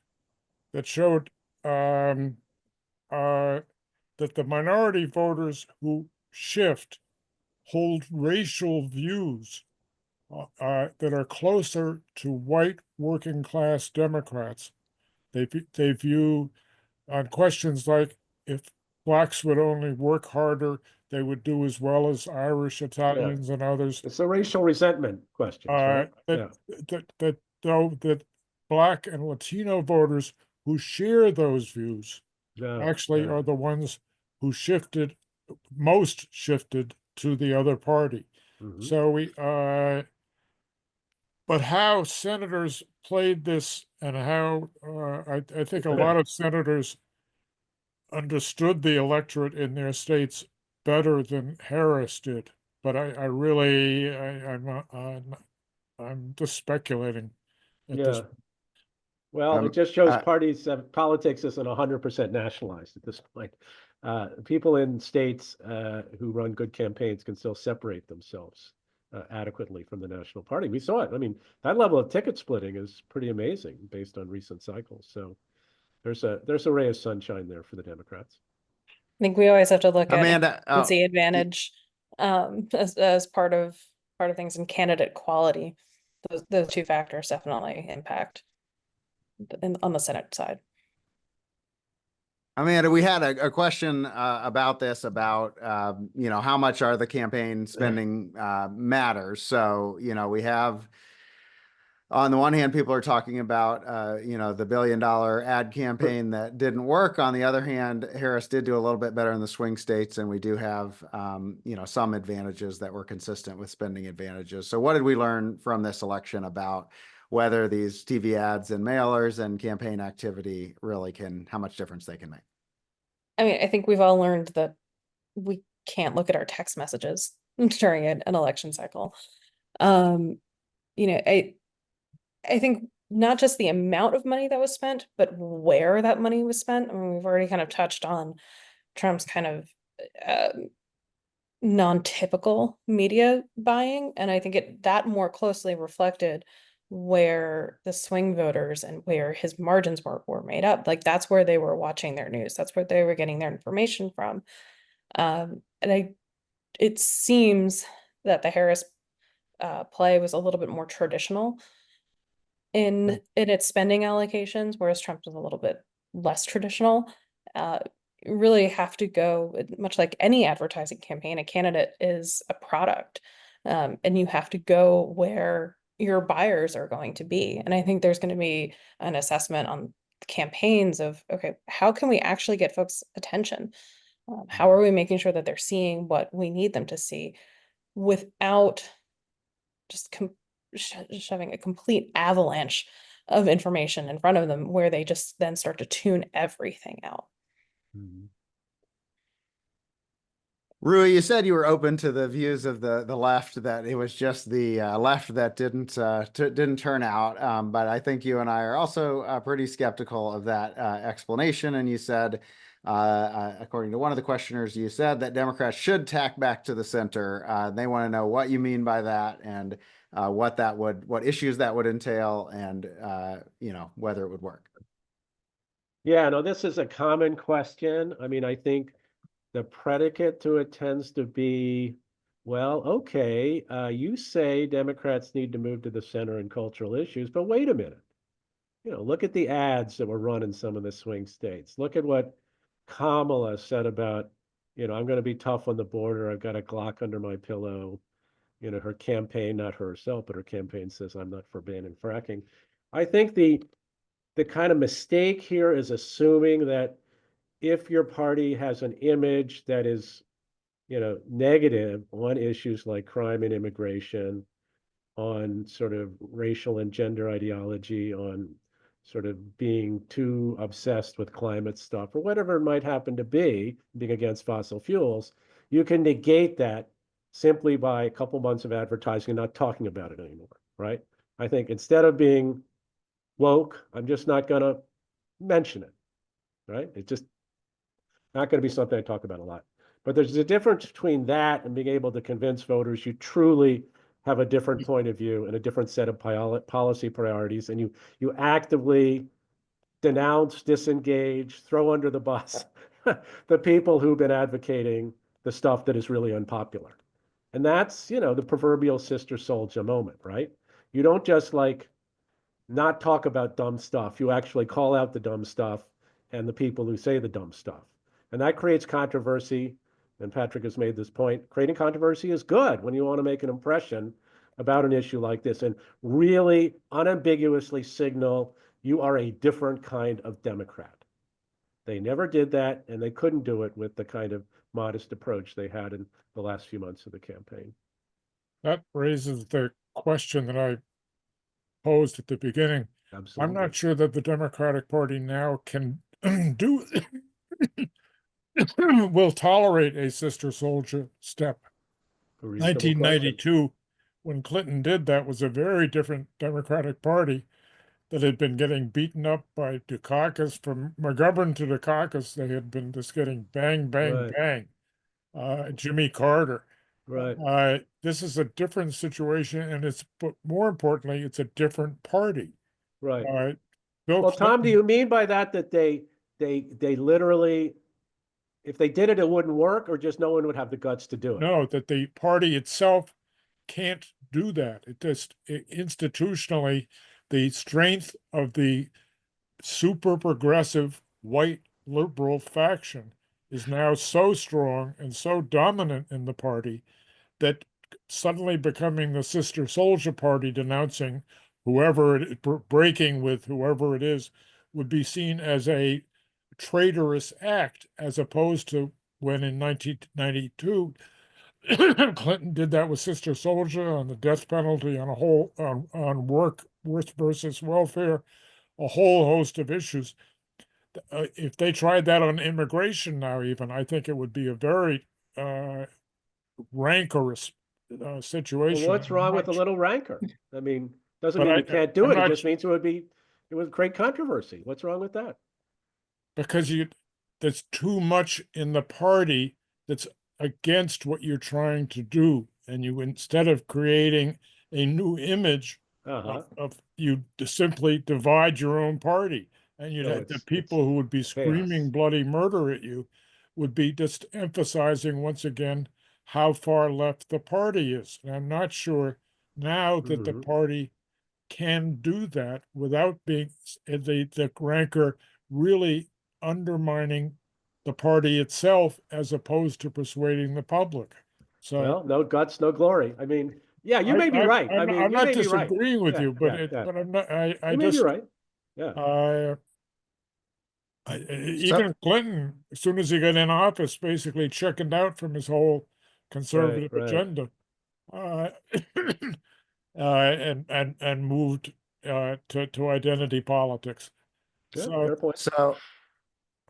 that showed that the minority voters who shift hold racial views that are closer to white working class Democrats. They view on questions like, if blacks would only work harder, they would do as well as Irish, Italians, and others. It's the racial resentment questions, right? That Black and Latino voters who share those views actually are the ones who most shifted to the other party. So but how senators played this, and how I think a lot of senators understood the electorate in their states better than Harris did. But I'm just speculating at this point. Well, it just shows politics isn't 100% nationalized at this point. People in states who run good campaigns can still separate themselves adequately from the national party. We saw it. I mean, that level of ticket splitting is pretty amazing based on recent cycles. So there's a ray of sunshine there for the Democrats. I think we always have to look at Amanda, incumbency advantage as part of things, and candidate quality. Those two factors definitely impact on the Senate side. Amanda, we had a question about this, about how much are the campaign spending matters. So we have, on the one hand, people are talking about the $1 billion ad campaign that didn't work. On the other hand, Harris did do a little bit better in the swing states, and we do have some advantages that were consistent with spending advantages. So what did we learn from this election about whether these TV ads and mailers and campaign activity really how much difference they can make? I mean, I think we've all learned that we can't look at our text messages during an election cycle. I think not just the amount of money that was spent, but where that money was spent. I mean, we've already kind of touched on Trump's kind of non-typical media buying, and I think that more closely reflected where the swing voters and where his margins were made up. Like, that's where they were watching their news. That's where they were getting their information from. It seems that the Harris play was a little bit more traditional in its spending allocations, whereas Trump was a little bit less traditional. You really have to go, much like any advertising campaign, a candidate is a product, and you have to go where your buyers are going to be. And I think there's going to be an assessment on campaigns of, okay, how can we actually get folks' attention? How are we making sure that they're seeing what we need them to see without just shoving a complete avalanche of information in front of them, where they just then start to tune everything out? Rui, you said you were open to the views of the left, that it was just the left that didn't turn out. But I think you and I are also pretty skeptical of that explanation. And you said, according to one of the questioners, you said that Democrats should tack back to the center. They want to know what you mean by that, and what issues that would entail, and whether it would work. Yeah, no, this is a common question. I mean, I think the predicate to it tends to be, well, okay, you say Democrats need to move to the center in cultural issues, but wait a minute. Look at the ads that were run in some of the swing states. Look at what Kamala said about, I'm going to be tough on the border. I've got a Glock under my pillow. Her campaign, not herself, but her campaign says, I'm not for banning fracking. I think the kind of mistake here is assuming that if your party has an image that is, negative on issues like crime and immigration, on sort of racial and gender ideology, on sort of being too obsessed with climate stuff, or whatever it might happen to be, being against fossil fuels, you can negate that simply by a couple months of advertising and not talking about it anymore, right? I think instead of being woke, I'm just not going to mention it, right? It's just not going to be something I talk about a lot. But there's a difference between that and being able to convince voters you truly have a different point of view and a different set of policy priorities, and you actively denounce, disengage, throw under the bus the people who've been advocating the stuff that is really unpopular. And that's, the proverbial Sister Souljah moment, right? You don't just not talk about dumb stuff. You actually call out the dumb stuff and the people who say the dumb stuff. And that creates controversy. And Patrick has made this point. Creating controversy is good when you want to make an impression about an issue like this and really unambiguously signal you are a different kind of Democrat. They never did that, and they couldn't do it with the kind of modest approach they had in the last few months of the campaign. That raises the question that I posed at the beginning. Absolutely. I'm not sure that the Democratic Party now can do will tolerate a Sister Souljah step. 1992, when Clinton did that, was a very different Democratic Party. that had been getting beaten up by Dukakis, from McGovern to Dukakis. They had been just getting bang, bang, Right. bang. Jimmy Carter. Right. This is a different situation, and but more importantly, it's a different party. Right. Bill Well, Tom, do Clinton, you mean by that they literally, if they did it, it wouldn't work, or just no one would have the guts to do it? no, that the party itself can't do that. Institutionally, the strength of the super progressive white liberal faction is now so strong and so dominant in the party that suddenly becoming the sister soldier party, denouncing breaking with whoever it is, would be seen as a traitorous act, as opposed to when in 1992 Clinton did that with Sister Soldier, on the death penalty, on a whole on work versus welfare, a whole host of issues. If they tried that on immigration now, even, I think it would be a very rancorous Well, situation. what's wrong with a little rancor? I mean, doesn't But mean you can't do I'm it. It not just means it would create controversy. What's wrong with that? because there's too much in the party that's against what you're trying to do, and you, instead of creating a new image Uh-huh. of you simply divide your own party, and you'd So have the it's people who would be chaos. screaming bloody murder at you would be just emphasizing once again how far left the party is. And I'm not sure now that the Mhm. party can do that without being the rancor really undermining the party itself, as opposed to persuading the public. So Well, no guts, no glory. I mean, yeah, you may be right. I mean, I'm you not may be right. disagreeing with Yeah, you, but yeah. but I'm not, I You may be just, right. Yeah. So, even Clinton, as soon as he got in office, basically chickened out from his whole conservative Right. agenda. Uh, and moved to identity politics. Good, So fair point.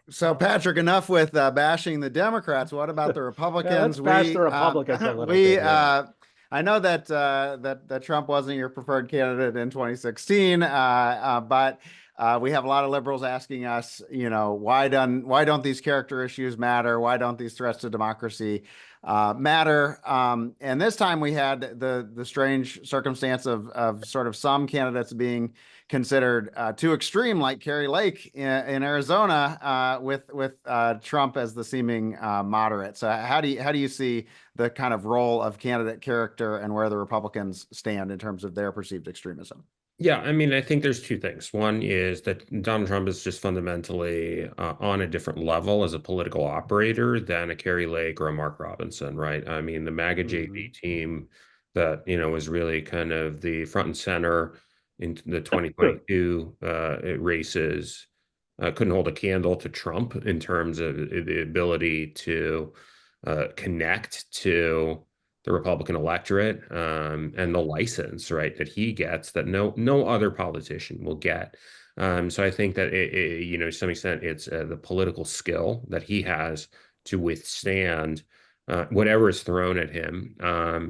so Patrick, enough with bashing the Democrats. What about the Yeah, Republicans? let's bash the Republicans a little bit here. I know that Trump wasn't your preferred candidate in 2016, but we have a lot of liberals asking us, why don't these character issues matter? Why don't these threats to democracy matter? And this time we had the strange circumstance of sort of some candidates being considered too extreme, like Kari Lake in Arizona, with Trump as the seeming moderate. So how do you see the kind of role of candidate character and where the Republicans stand in terms of their perceived extremism? Yeah, I mean, I think there's two things. One is that Donald Trump is just fundamentally on a different level as a political operator than a Kari Lake or a Mark Robinson, right? I mean, the MAGA JV team that, was really kind of the front and center in the 2022 races couldn't hold a candle to Trump in terms of the ability to connect to the Republican electorate, and the license, right, that he gets that no other politician will get. So I think that to some extent, it's the political skill that he has to withstand whatever is thrown at him,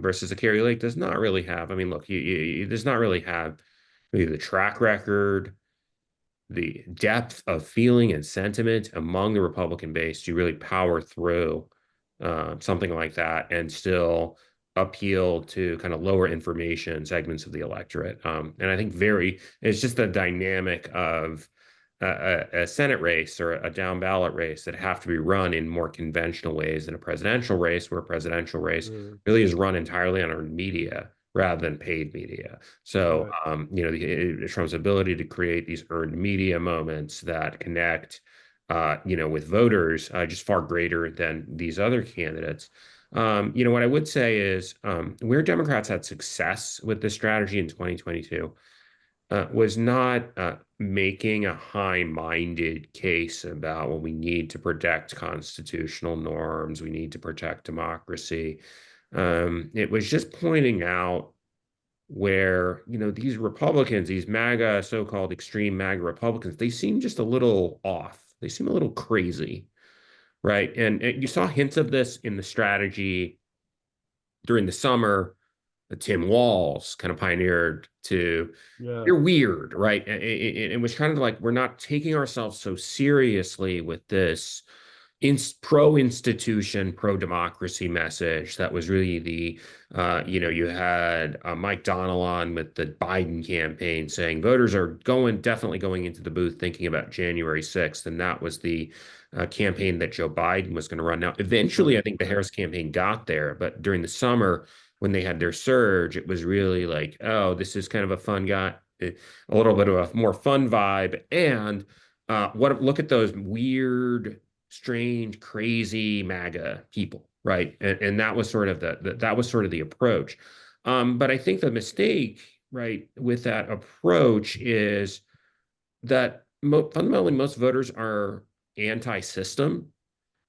versus a Kari Lake does not really have. I mean, look, he does not really have really the track record, the depth of feeling and sentiment among the Republican base to really power through something like that and still appeal to kind of lower information segments of the electorate. And I think it's just the dynamic of a Senate race or a down ballot race that have to be run in more conventional ways than a presidential race, where a presidential race really is run entirely on earned media rather than paid media. So, Trump's ability to create these earned media moments that connect, with voters, just far greater than these other candidates. What I would say is where Democrats had success with this strategy in 2022 was not making a high-minded case about, well, we need to protect constitutional norms, we need to protect democracy. It was just pointing out where, these Republicans, these MAGA, so-called extreme MAGA Republicans, they seem just a little off. They seem a little crazy, right? And you saw hints of this in the strategy during the summer Tim Walz kind of pioneered to, Yeah. you're weird, right? It was kind of like, we're not taking ourselves so seriously with this pro-institution, pro-democracy message. That was really the, you had Mike Donnell on with the Biden campaign saying voters are definitely going into the booth thinking about January 6th. And that was the campaign that Joe Biden was going to run. Now, eventually, I think the Harris campaign got there, but during the summer, when they had their surge, it was really like, oh, this is kind of a fun guy, a little bit of a more fun vibe. And look at those weird, strange, crazy MAGA people, right? And that was sort of the approach. But I think the mistake, right, with that approach is that fundamentally most voters are anti-system.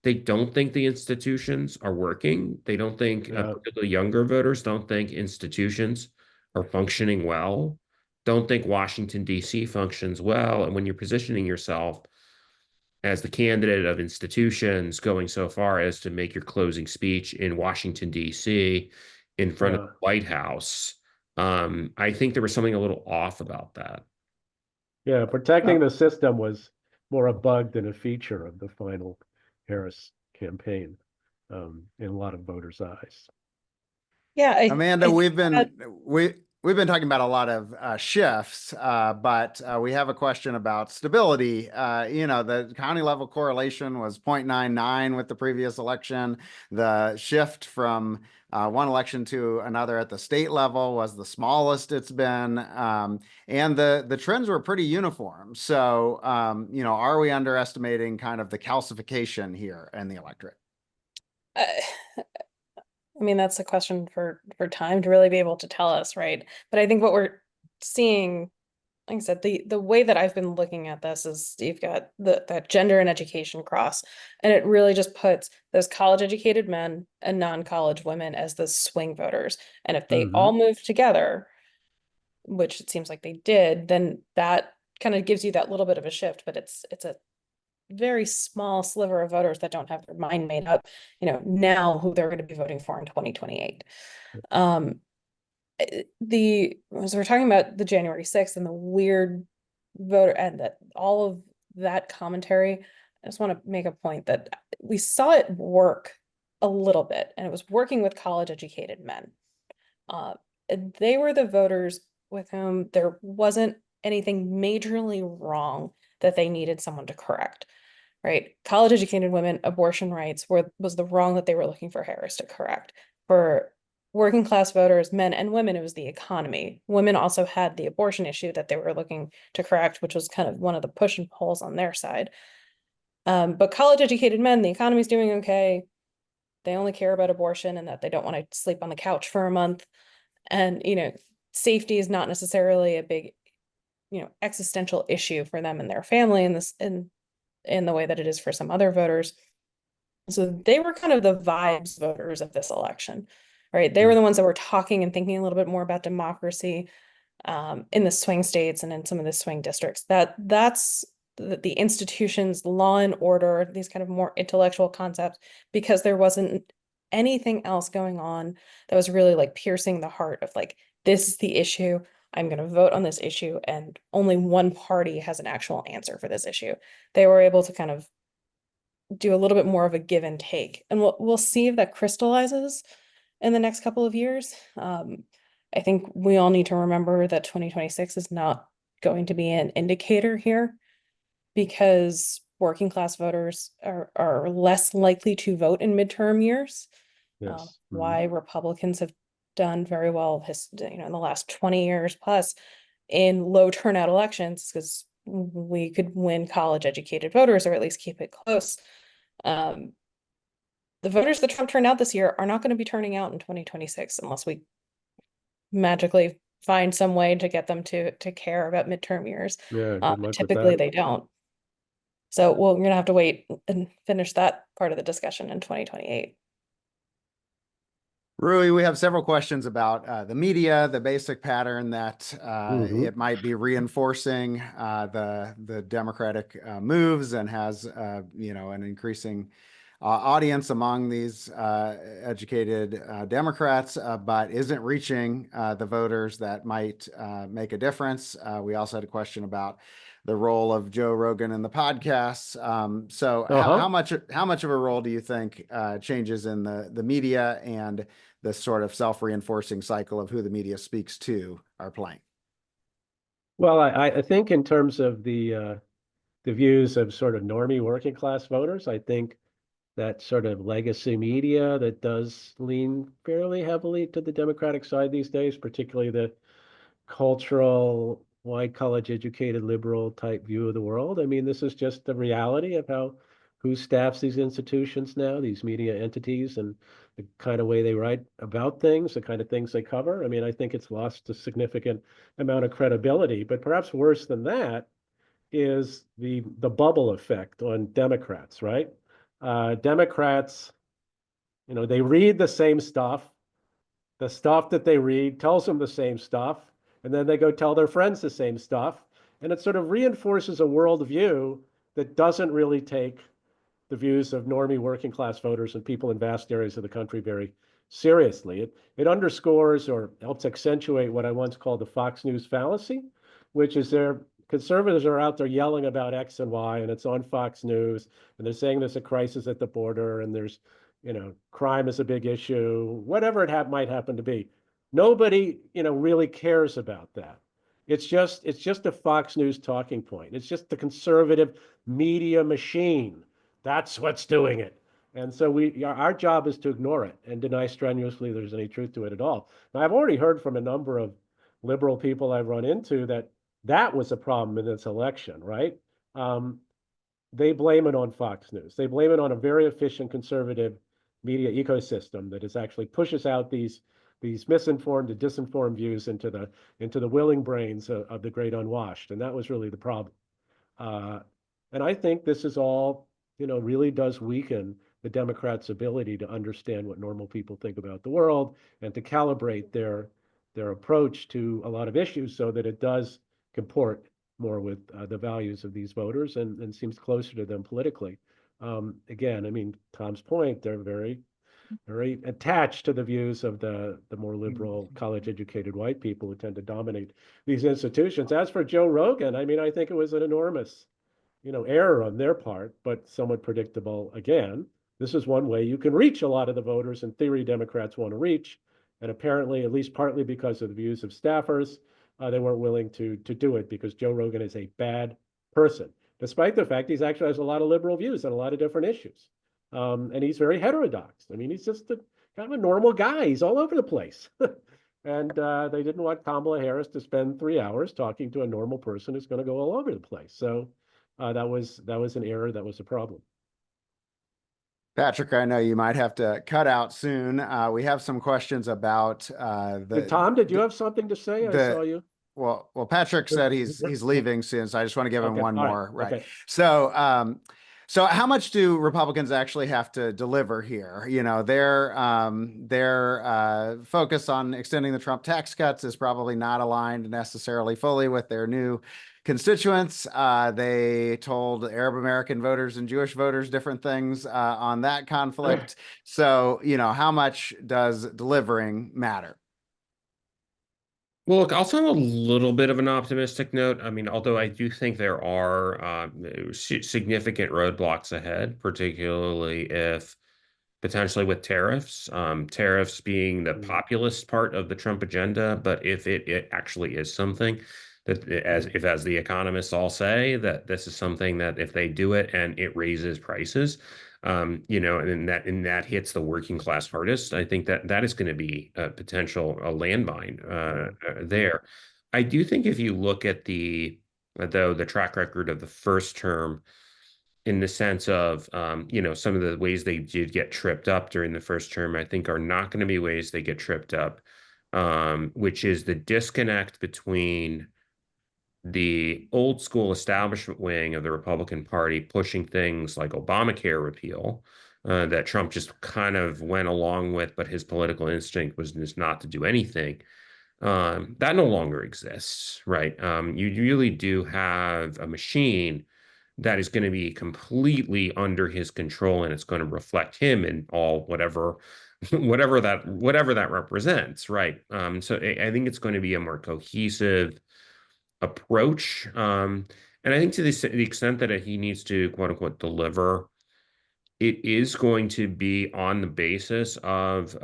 They don't think the institutions are working. They don't think, Yeah. particularly younger voters, don't think institutions are functioning well, don't think Washington, D.C. functions well. And when you're positioning yourself as the candidate of institutions, going so far as to make your closing speech in Washington, D.C., in front of Yeah. the White House, I think there was something a little off about that. Yeah, protecting the system was more a bug than a feature of the final Harris campaign, in a lot of voters' eyes. Yeah, Amanda, I we've think that- been we've been talking about a lot of shifts, but we have a question about stability. The county level correlation was 0.99 with the previous election. The shift from one election to another at the state level was the smallest it's been, and the trends were pretty uniform. So, are we underestimating kind of the calcification here in the electorate? I mean, that's a question for time to really be able to tell us, right? But I think what we're seeing, like I said, the way that I've been looking at this is you've got that gender and education cross, and it really just puts those college educated men and non-college women as the swing voters. And if they all move together, which it seems like they did, then that kind of gives you that little bit of a shift, but it's a very small sliver of voters that don't have their mind made up, now who they're going to be voting for in 2028. As we're talking about the January 6th and the weird voter and that all of that commentary, I just want to make a point that we saw it work a little bit, and it was working with college educated men. And they were the voters with whom there wasn't anything majorly wrong that they needed someone to correct. Right? College educated women, abortion rights was the wrong that they were looking for Harris to correct. For working class voters, men and women, it was the economy. Women also had the abortion issue that they were looking to correct, which was kind of one of the push and pulls on their side. But college educated men, the economy's doing okay. They only care about abortion and that they don't want to sleep on the couch for a month. And, safety is not necessarily a big, existential issue for them and their family in the way that it is for some other voters. So they were kind of the vibes voters of this election, right? They were the ones that were talking and thinking a little bit more about democracy in the swing states and in some of the swing districts. That's the institutions, law and order, these kind of more intellectual concepts, because there wasn't anything else going on that was really like piercing the heart of like, this is the issue. I'm going to vote on this issue, and only one party has an actual answer for this issue. They were able to kind of do a little bit more of a give and take, and we'll see if that crystallizes in the next couple of years. I think we all need to remember that 2026 is not going to be an indicator here, because working class voters are less likely to vote in midterm years. Yes. Why Republicans have done very well, in the last 20 years plus in low turnout elections, because we could win college educated voters or at least keep it close. The voters that Trump turned out this year are not going to be turning out in 2026 unless we magically find some way to get them to care about midterm years. Yeah, good luck with Typically that. they don't. So we're going to have to wait and finish that part of the discussion in 2028. Rui, we have several questions about the media, the basic pattern that it might be reinforcing the Democratic moves and has an increasing audience among these educated Democrats, but isn't reaching the voters that might make a difference. We also had a question about the role of Joe Rogan in the podcasts. So how much of a role do you think changes in the media and the sort of self-reinforcing cycle of who the media speaks to are playing? Well, I think in terms of the views of sort of normie working class voters, I think that sort of legacy media that does lean fairly heavily to the Democratic side these days, particularly the cultural, white college educated liberal type view of the world. I mean, this is just the reality of who staffs these institutions now, these media entities, and the kind of way they write about things, the kind of things they cover. I mean, I think it's lost a significant amount of credibility, but perhaps worse than that is the bubble effect on Democrats, right? Democrats, they read the same stuff. The stuff that they read tells them the same stuff, and then they go tell their friends the same stuff. And it sort of reinforces a worldview that doesn't really take the views of normie working class voters and people in vast areas of the country very seriously. It underscores or helps accentuate what I once called the Fox News fallacy, which is conservatives are out there yelling about X and Y, and it's on Fox News, and they're saying there's a crisis at the border, and there's, crime is a big issue, whatever it might happen to be. Nobody, really cares about that. It's just a Fox News talking point. It's just the conservative media machine. That's what's doing it. And so our job is to ignore it and deny strenuously there's any truth to it at all. Now, I've already heard from a number of liberal people I've run into that was a problem in this election, right? They blame it on Fox News. They blame it on a very efficient conservative media ecosystem that actually pushes out these misinformed and disinformed views into the willing brains of the great unwashed. And that was really the problem. And I think this is all, really does weaken the Democrats' ability to understand what normal people think about the world and to calibrate their approach to a lot of issues so that it does comport more with the values of these voters and seems closer to them politically. Again, I mean, Tom's point, they're very, very attached to the views of the more liberal, college-educated white people who tend to dominate these institutions. As for Joe Rogan, I mean, I think it was an enormous, error on their part, but somewhat predictable again. This is one way you can reach a lot of the voters in theory Democrats want to reach, and apparently, at least partly because of the views of staffers, they weren't willing to do it because Joe Rogan is a bad person, despite the fact he's actually has a lot of liberal views on a lot of different issues. And he's very heterodox. I mean, he's just kind of a normal guy. He's all over the place. And they didn't want Kamala Harris to spend 3 hours talking to a normal person who's going to go all over the place. So that was an error. That was a problem. Patrick, I know you might have to cut out soon. We have some questions about Tom, did you have something to say? I saw you. Well, Patrick said he's leaving soon, so I just want to give him one more. Right. Okay. So how much do Republicans actually have to deliver here? Their focus on extending the Trump tax cuts is probably not aligned necessarily fully with their new constituents. They told Arab American voters and Jewish voters different things on that conflict. So, how much does delivering matter? Well, look, I'll sound a little bit of an optimistic note. I mean, although I do think there are significant roadblocks ahead, particularly if potentially with tariffs, tariffs being the populist part of the Trump agenda. But if it actually is something that, as the economists all say, that this is something that if they do it and it raises prices, and that hits the working class hardest, I think that is going to be a landmine there. I do think if you look at the track record of the first term, in the sense of some of the ways they did get tripped up during the first term, I think are not going to be ways they get tripped up, which is the disconnect between the old school establishment wing of the Republican Party pushing things like Obamacare repeal that Trump just kind of went along with, but his political instinct was just not to do anything. That no longer exists, right? You really do have a machine that is going to be completely under his control, and it's going to reflect him in all whatever that represents, right? So I think it's going to be a more cohesive approach, and I think to the extent that he needs to quote unquote deliver, it is going to be on the basis of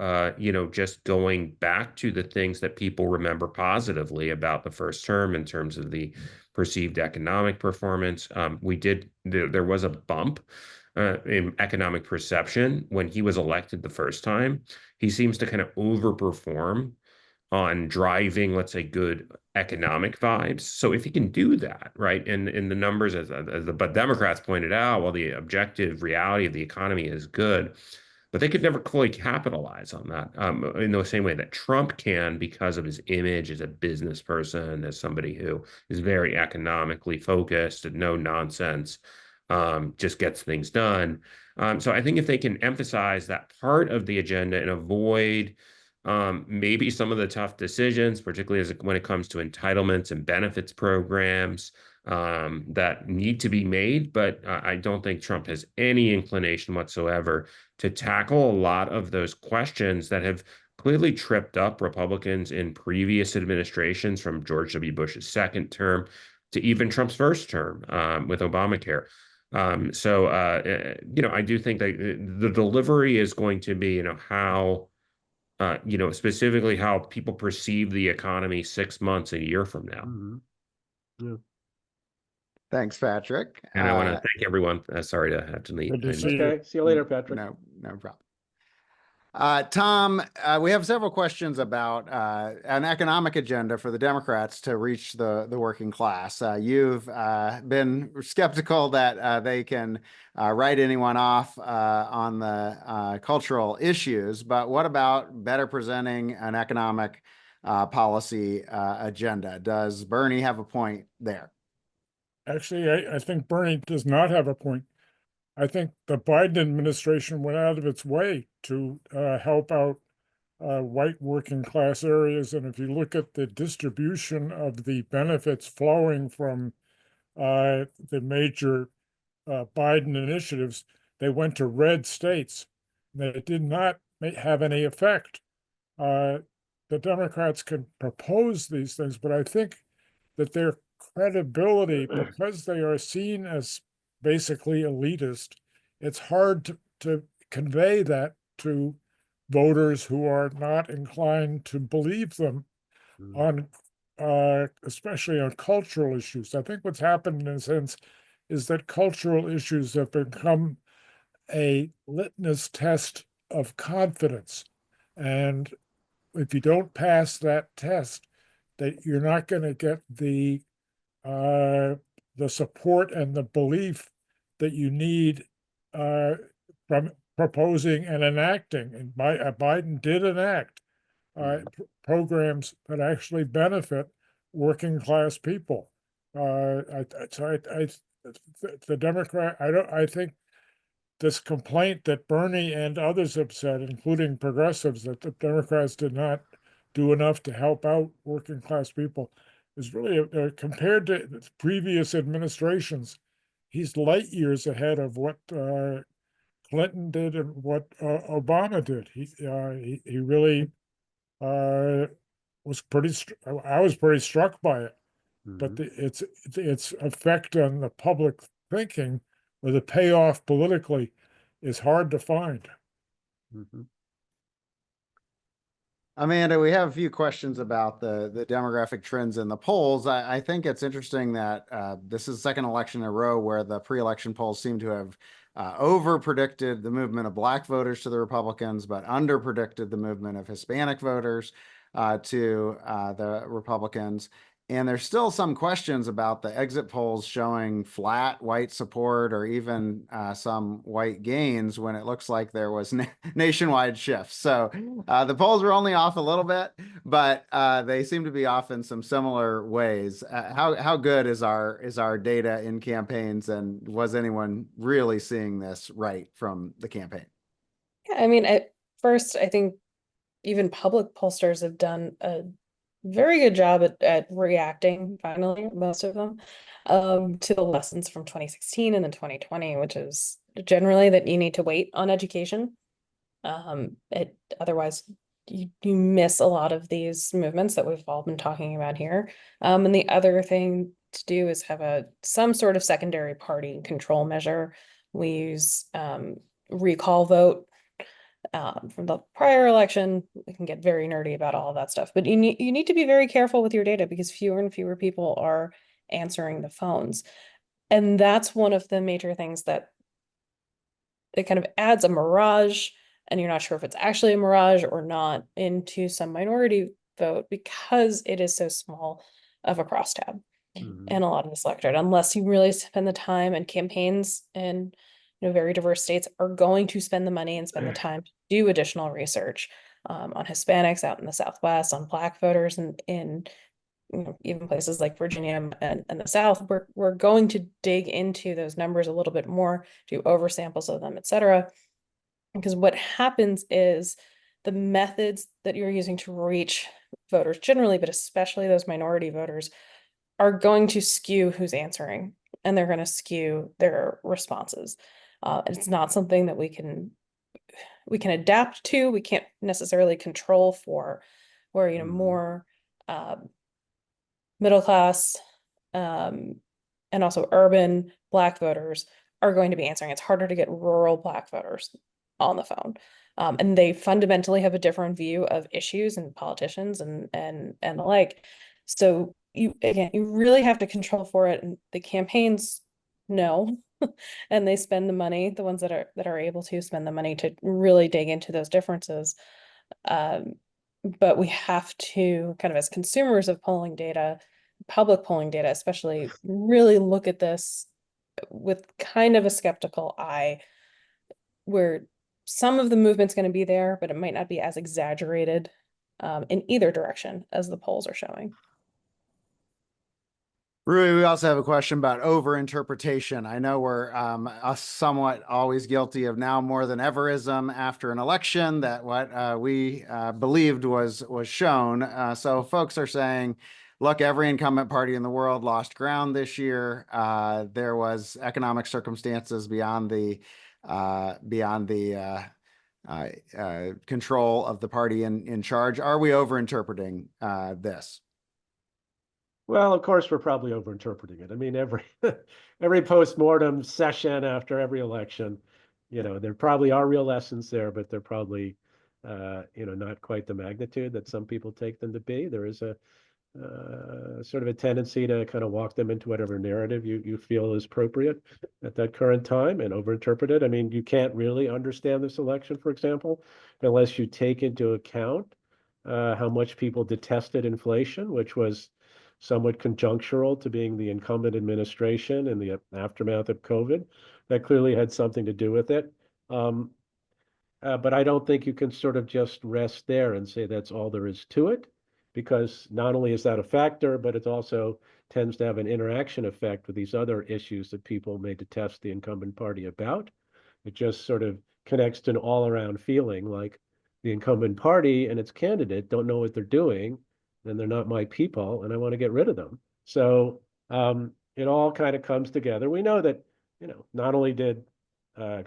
just going back to the things that people remember positively about the first term in terms of the perceived economic performance. There was a bump in economic perception when he was elected the first time. He seems to kind of overperform on driving, let's say, good economic vibes. So if he can do that, right, and the numbers, as the Democrats pointed out, well, the objective reality of the economy is good, but they could never fully capitalize on that in the same way that Trump can, because of his image as a business person, as somebody who is very economically focused and no nonsense, just gets things done. So I think if they can emphasize that part of the agenda and avoid maybe some of the tough decisions, particularly when it comes to entitlements and benefits programs that need to be made. But I don't think Trump has any inclination whatsoever to tackle a lot of those questions that have clearly tripped up Republicans in previous administrations, from George W. Bush's second term to even Trump's first term with Obamacare. So I do think that the delivery is going to be, how specifically how people perceive the economy 6 months, a year from now. Mhm. Yeah. Thanks, Patrick. And I want to thank everyone. Sorry to have to leave. Good to see you. Okay, see you later, Patrick. No problem. Tom, we have several questions about an economic agenda for the Democrats to reach the working class. You've been skeptical that they can write anyone off on the cultural issues, but what about better presenting an economic policy agenda? Does Bernie have a point there? Actually, I think Bernie does not have a point. I think the Biden administration went out of its way to help out white working class areas. And if you look at the distribution of the benefits flowing from the major Biden initiatives, they went to red states. They did not have any effect. The Democrats can propose these things, but I think that their credibility, because they are seen as basically elitist, it's hard to convey that to voters who are not inclined to believe them on especially on cultural issues. I think what's happened in a sense is that cultural issues have become a litmus test of confidence. And if you don't pass that test, that you're not going to get the support and the belief that you need from proposing and enacting. And Biden did enact programs that actually benefit working class people. The Democrat, I think this complaint that Bernie and others have said, including progressives, that the Democrats did not do enough to help out working class people, is really compared to previous administrations, he's light years ahead of what Clinton did and what Obama did. He really was pretty. I was pretty struck by it, but its effect on the public thinking, or the payoff politically, is hard to find. Amanda, we have a few questions about the demographic trends in the polls. I think it's interesting that this is the second election in a row where the pre-election polls seem to have over-predicted the movement of Black voters to the Republicans, but under-predicted the movement of Hispanic voters to the Republicans. And there's still some questions about the exit polls showing flat white support or even some white gains when it looks like there was nationwide shifts. So the polls were only off a little bit, but they seem to be off in some similar ways. How good is our data in campaigns, and was anyone really seeing this right from the campaign? Yeah, I mean, at first, I think even public pollsters have done a very good job at reacting, finally, most of them, to the lessons from 2016 and then 2020, which is generally that you need to wait on education. Otherwise you miss a lot of these movements that we've all been talking about here. And the other thing to do is have some sort of secondary party control measure. We use recall vote from the prior election. We can get very nerdy about all of that stuff, but you need to be very careful with your data because fewer and fewer people are answering the phones. And that's one of the major things that it kind of adds a mirage, and you're not sure if it's actually a mirage or not, into some minority vote because it is so small of a crosstab in a lot of this electorate, unless you really spend the time, and campaigns in very diverse states are going to spend the money and spend the time to do additional research on Hispanics out in the Southwest, on Black voters, and in even places like Virginia and the South. We're going to dig into those numbers a little bit more, do oversamples of them, etc. Because what happens is the methods that you're using to reach voters generally, but especially those minority voters, are going to skew who's answering, and they're going to skew their responses. It's not something that we can adapt to. We can't necessarily control for, where more middle class and also urban Black voters are going to be answering. It's harder to get rural Black voters on the phone. And they fundamentally have a different view of issues and politicians and the like. So you really have to control for it, and the campaigns know, and they spend the money, the ones that are able to spend the money to really dig into those differences. But we have to kind of, as consumers of polling data, public polling data especially, really look at this with kind of a skeptical eye, where some of the movement's going to be there, but it might not be as exaggerated in either direction as the polls are showing. Rui, we also have a question about overinterpretation. I know we're somewhat always guilty of now more than everism after an election, that what we believed was shown. So folks are saying, look, every incumbent party in the world lost ground this year. There was economic circumstances beyond the control of the party in charge. Are we overinterpreting this? Well, of course, we're probably overinterpreting it. I mean, every post-mortem session after every election, there probably are real lessons there, but they're probably, not quite the magnitude that some people take them to be. There is a sort of a tendency to kind of walk them into whatever narrative you feel is appropriate at that current time and overinterpret it. I mean, you can't really understand this election, for example, unless you take into account how much people detested inflation, which was somewhat conjunctural to being the incumbent administration in the aftermath of COVID. That clearly had something to do with it. But I don't think you can sort of just rest there and say that's all there is to it, because not only is that a factor, but it also tends to have an interaction effect with these other issues that people may detest the incumbent party about. It just sort of connects to an all-around feeling like the incumbent party and its candidate don't know what they're doing, and they're not my people, and I want to get rid of them. So it all kind of comes together. We know that, not only did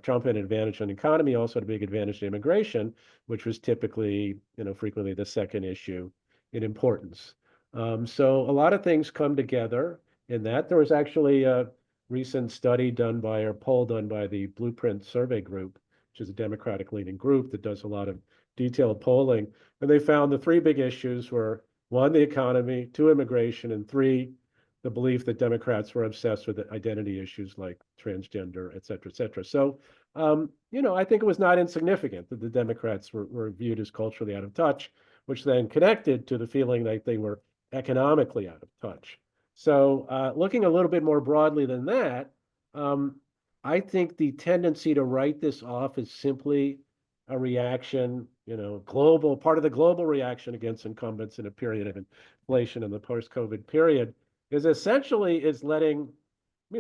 Trump had an advantage on the economy, also had a big advantage in immigration, which was typically, frequently the second issue in importance. So a lot of things come together in that. There was actually a recent study done by, or poll done by the Blueprint Survey Group, which is a Democratic-leaning group that does a lot of detailed polling. And they found the three big issues were, one, the economy, two, immigration, and three, the belief that Democrats were obsessed with identity issues like transgender, et cetera, et cetera. So, I think it was not insignificant that the Democrats were viewed as culturally out of touch, which then connected to the feeling that they were economically out of touch. So looking a little bit more broadly than that, I think the tendency to write this off as simply a reaction, part of the global reaction against incumbents in a period of inflation in the post-COVID period is essentially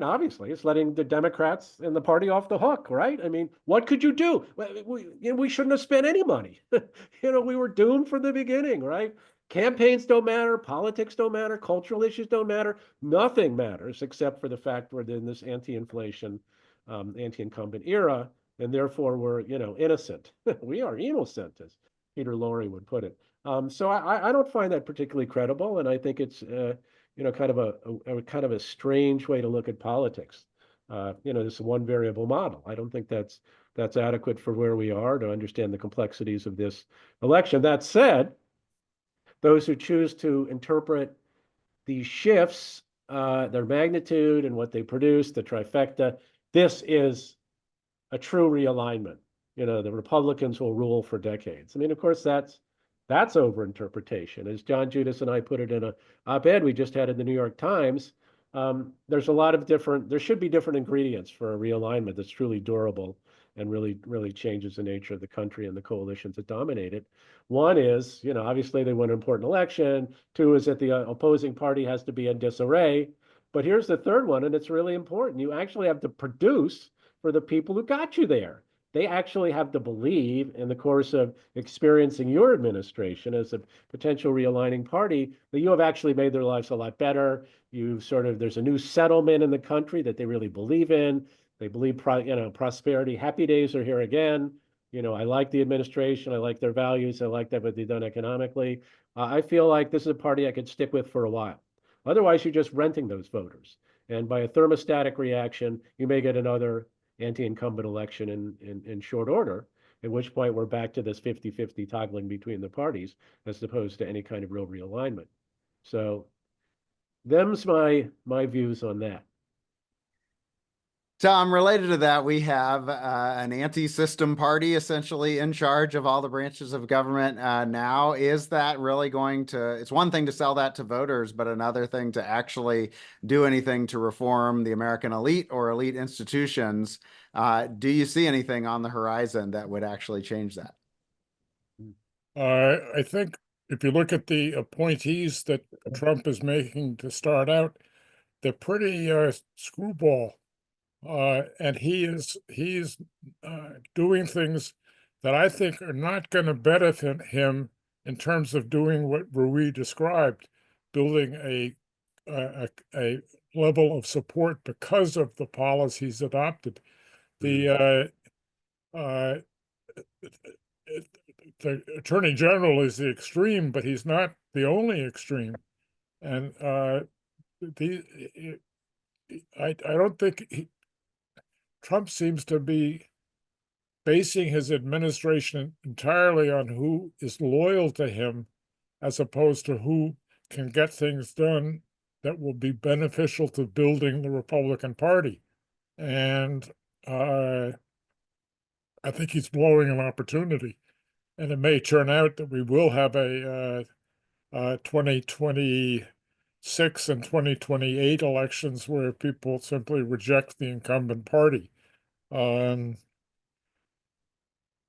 obviously it's letting the Democrats and the party off the hook, right? I mean, what could you do? We shouldn't have spent any money. We were doomed from the beginning, right? Campaigns don't matter, politics don't matter, cultural issues don't matter. Nothing matters except for the fact we're in this anti-inflation, anti-incumbent era, and therefore we're, innocent. We are innocent, as Peter Lorre would put it. So I don't find that particularly credible, and I think it's kind of a strange way to look at politics. This one variable model. I don't think that's adequate for where we are to understand the complexities of this election. That said, those who choose to interpret these shifts, their magnitude and what they produce, the trifecta, this is a true realignment. The Republicans will rule for decades. I mean, of course, that's overinterpretation. As John Judas and I put it in a op-ed we just had in the New York Times, there's a lot of there should be different ingredients for a realignment that's truly durable and really, really changes the nature of the country and the coalitions that dominate it. One is, obviously they won an important election. Two is that the opposing party has to be in disarray. But here's the third one, and it's really important. You actually have to produce for the people who got you there. They actually have to believe in the course of experiencing your administration as a potential realigning party that you have actually made their lives a lot better. There's a new settlement in the country that they really believe in. They believe, prosperity, happy days are here again. I like the administration. I like their values. I like that what they've done economically. I feel like this is a party I could stick with for a while. Otherwise, you're just renting those voters. And by a thermostatic reaction, you may get another anti-incumbent election in short order, at which point we're back to this 50-50 toggling between the parties, as opposed to any kind of real realignment. So them's my views on that. Tom, related to that, we have an anti-system party essentially in charge of all the branches of government now. Is that really going to, it's one thing to sell that to voters, but another thing to actually do anything to reform the American elite or elite institutions? Do you see anything on the horizon that would actually change that? I think if you look at the appointees that Trump is making to start out, they're pretty screwball. And he's doing things that I think are not going to benefit him in terms of doing what Rui described, building a level of support because of the policies adopted. The Attorney General is the extreme, but he's not the only extreme. And I don't think Trump seems to be basing his administration entirely on who is loyal to him, as opposed to who can get things done that will be beneficial to building the Republican Party. And I think he's blowing an opportunity. And it may turn out that we will have a 2026 and 2028 elections where people simply reject the incumbent party.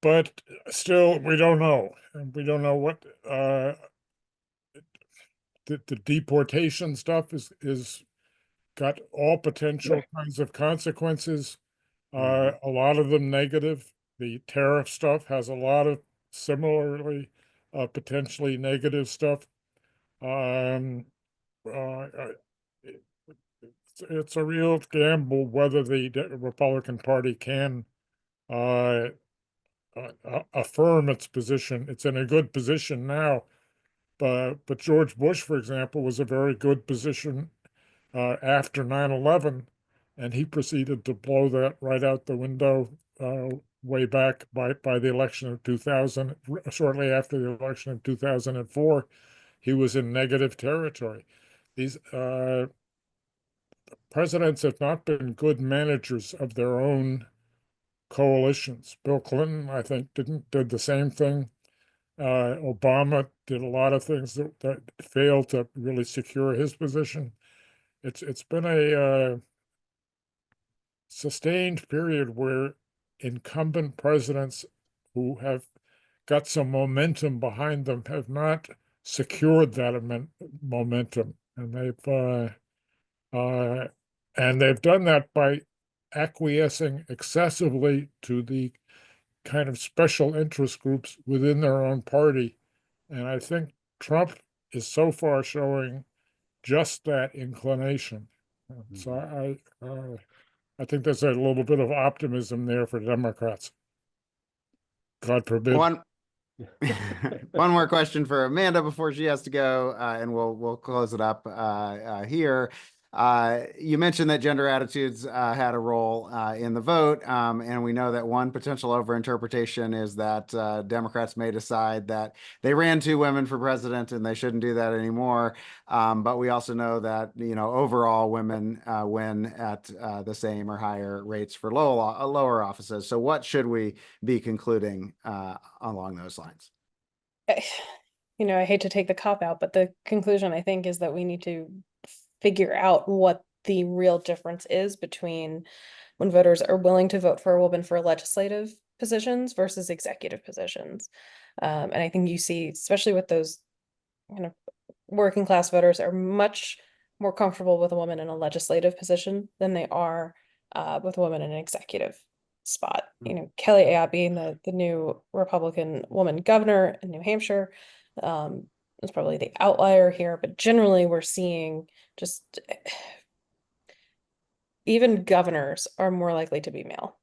But still, we don't know. And we don't know what the deportation stuff is got all potential kinds of consequences. A lot of them negative. The tariff stuff has a lot of similarly potentially negative stuff. It's a real gamble whether the Republican Party can affirm its position. It's in a good position now, but George Bush, for example, was a very good position after 9/11, and he proceeded to blow that right out the window way back by the election of 2000. Shortly after the election of 2004, he was in negative territory. These presidents have not been good managers of their own coalitions. Bill Clinton, I think, did the same thing. Obama did a lot of things that failed to really secure his position. It's been a sustained period where incumbent presidents who have got some momentum behind them have not secured that momentum, and they've done that by acquiescing excessively to the kind of special interest groups within their own party. And I think Trump is so far showing just that inclination. So I think there's a little bit of optimism there for Democrats. God forbid. One more question for Amanda before she has to go, and we'll close it up here. You mentioned that gender attitudes had a role in the vote, and we know that one potential overinterpretation is that Democrats may decide that they ran 2 women for president and they shouldn't do that anymore. But we also know that overall women win at the same or higher rates for lower offices. So what should we be concluding along those lines? I hate to take the cop out, but the conclusion I think is that we need to figure out what the real difference is between when voters are willing to vote for a woman for legislative positions versus executive positions. And I think you see, especially with those kind of working class voters, are much more comfortable with a woman in a legislative position than they are with a woman in an executive spot. Kelly Ayotte being the new Republican woman governor in New Hampshire is probably the outlier here, but generally we're seeing just even governors are more likely to be male,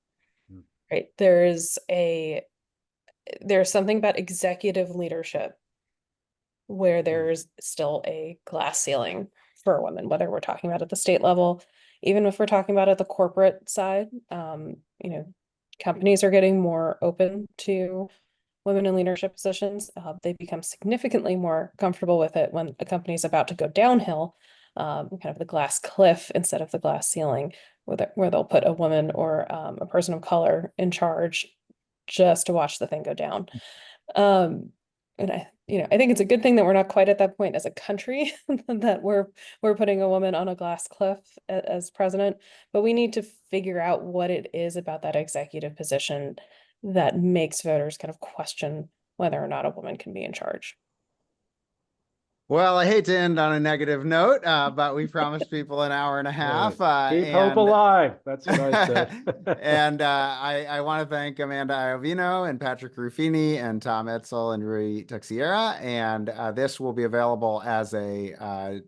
right? There's something about executive leadership where there's still a glass ceiling for women, whether we're talking about at the state level, even if we're talking about at the corporate side. Companies are getting more open to women in leadership positions. They become significantly more comfortable with it when a company is about to go downhill, kind of the glass cliff instead of the glass ceiling, where they'll put a woman or a person of color in charge just to watch the thing go down. And I think it's a good thing that we're not quite at that point as a country, that we're putting a woman on a glass cliff as president, but we need to figure out what it is about that executive position that makes voters kind of question whether or not a woman can be in charge. Well, I hate to end on a negative note, but we promised people an hour and a half. Keep hope alive. That's what I said. And I want to thank Amanda Iovino and Patrick Ruffini and Tom Etzel and Rui Tuxiera. And this will be available as a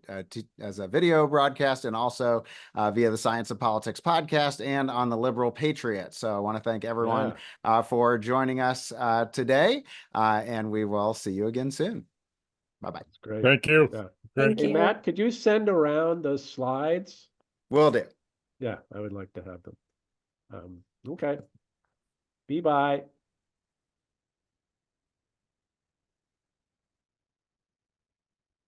video broadcast and also via the Science of Politics podcast and on the Liberal Patriot. So I want to thank everyone for joining us today, and we will see you again soon. Bye-bye. That's great. Thank you. Yeah. Thank Hey, you. Matt, could you send around those slides? Will do. Yeah, I would like to have them. Okay. Bye-bye.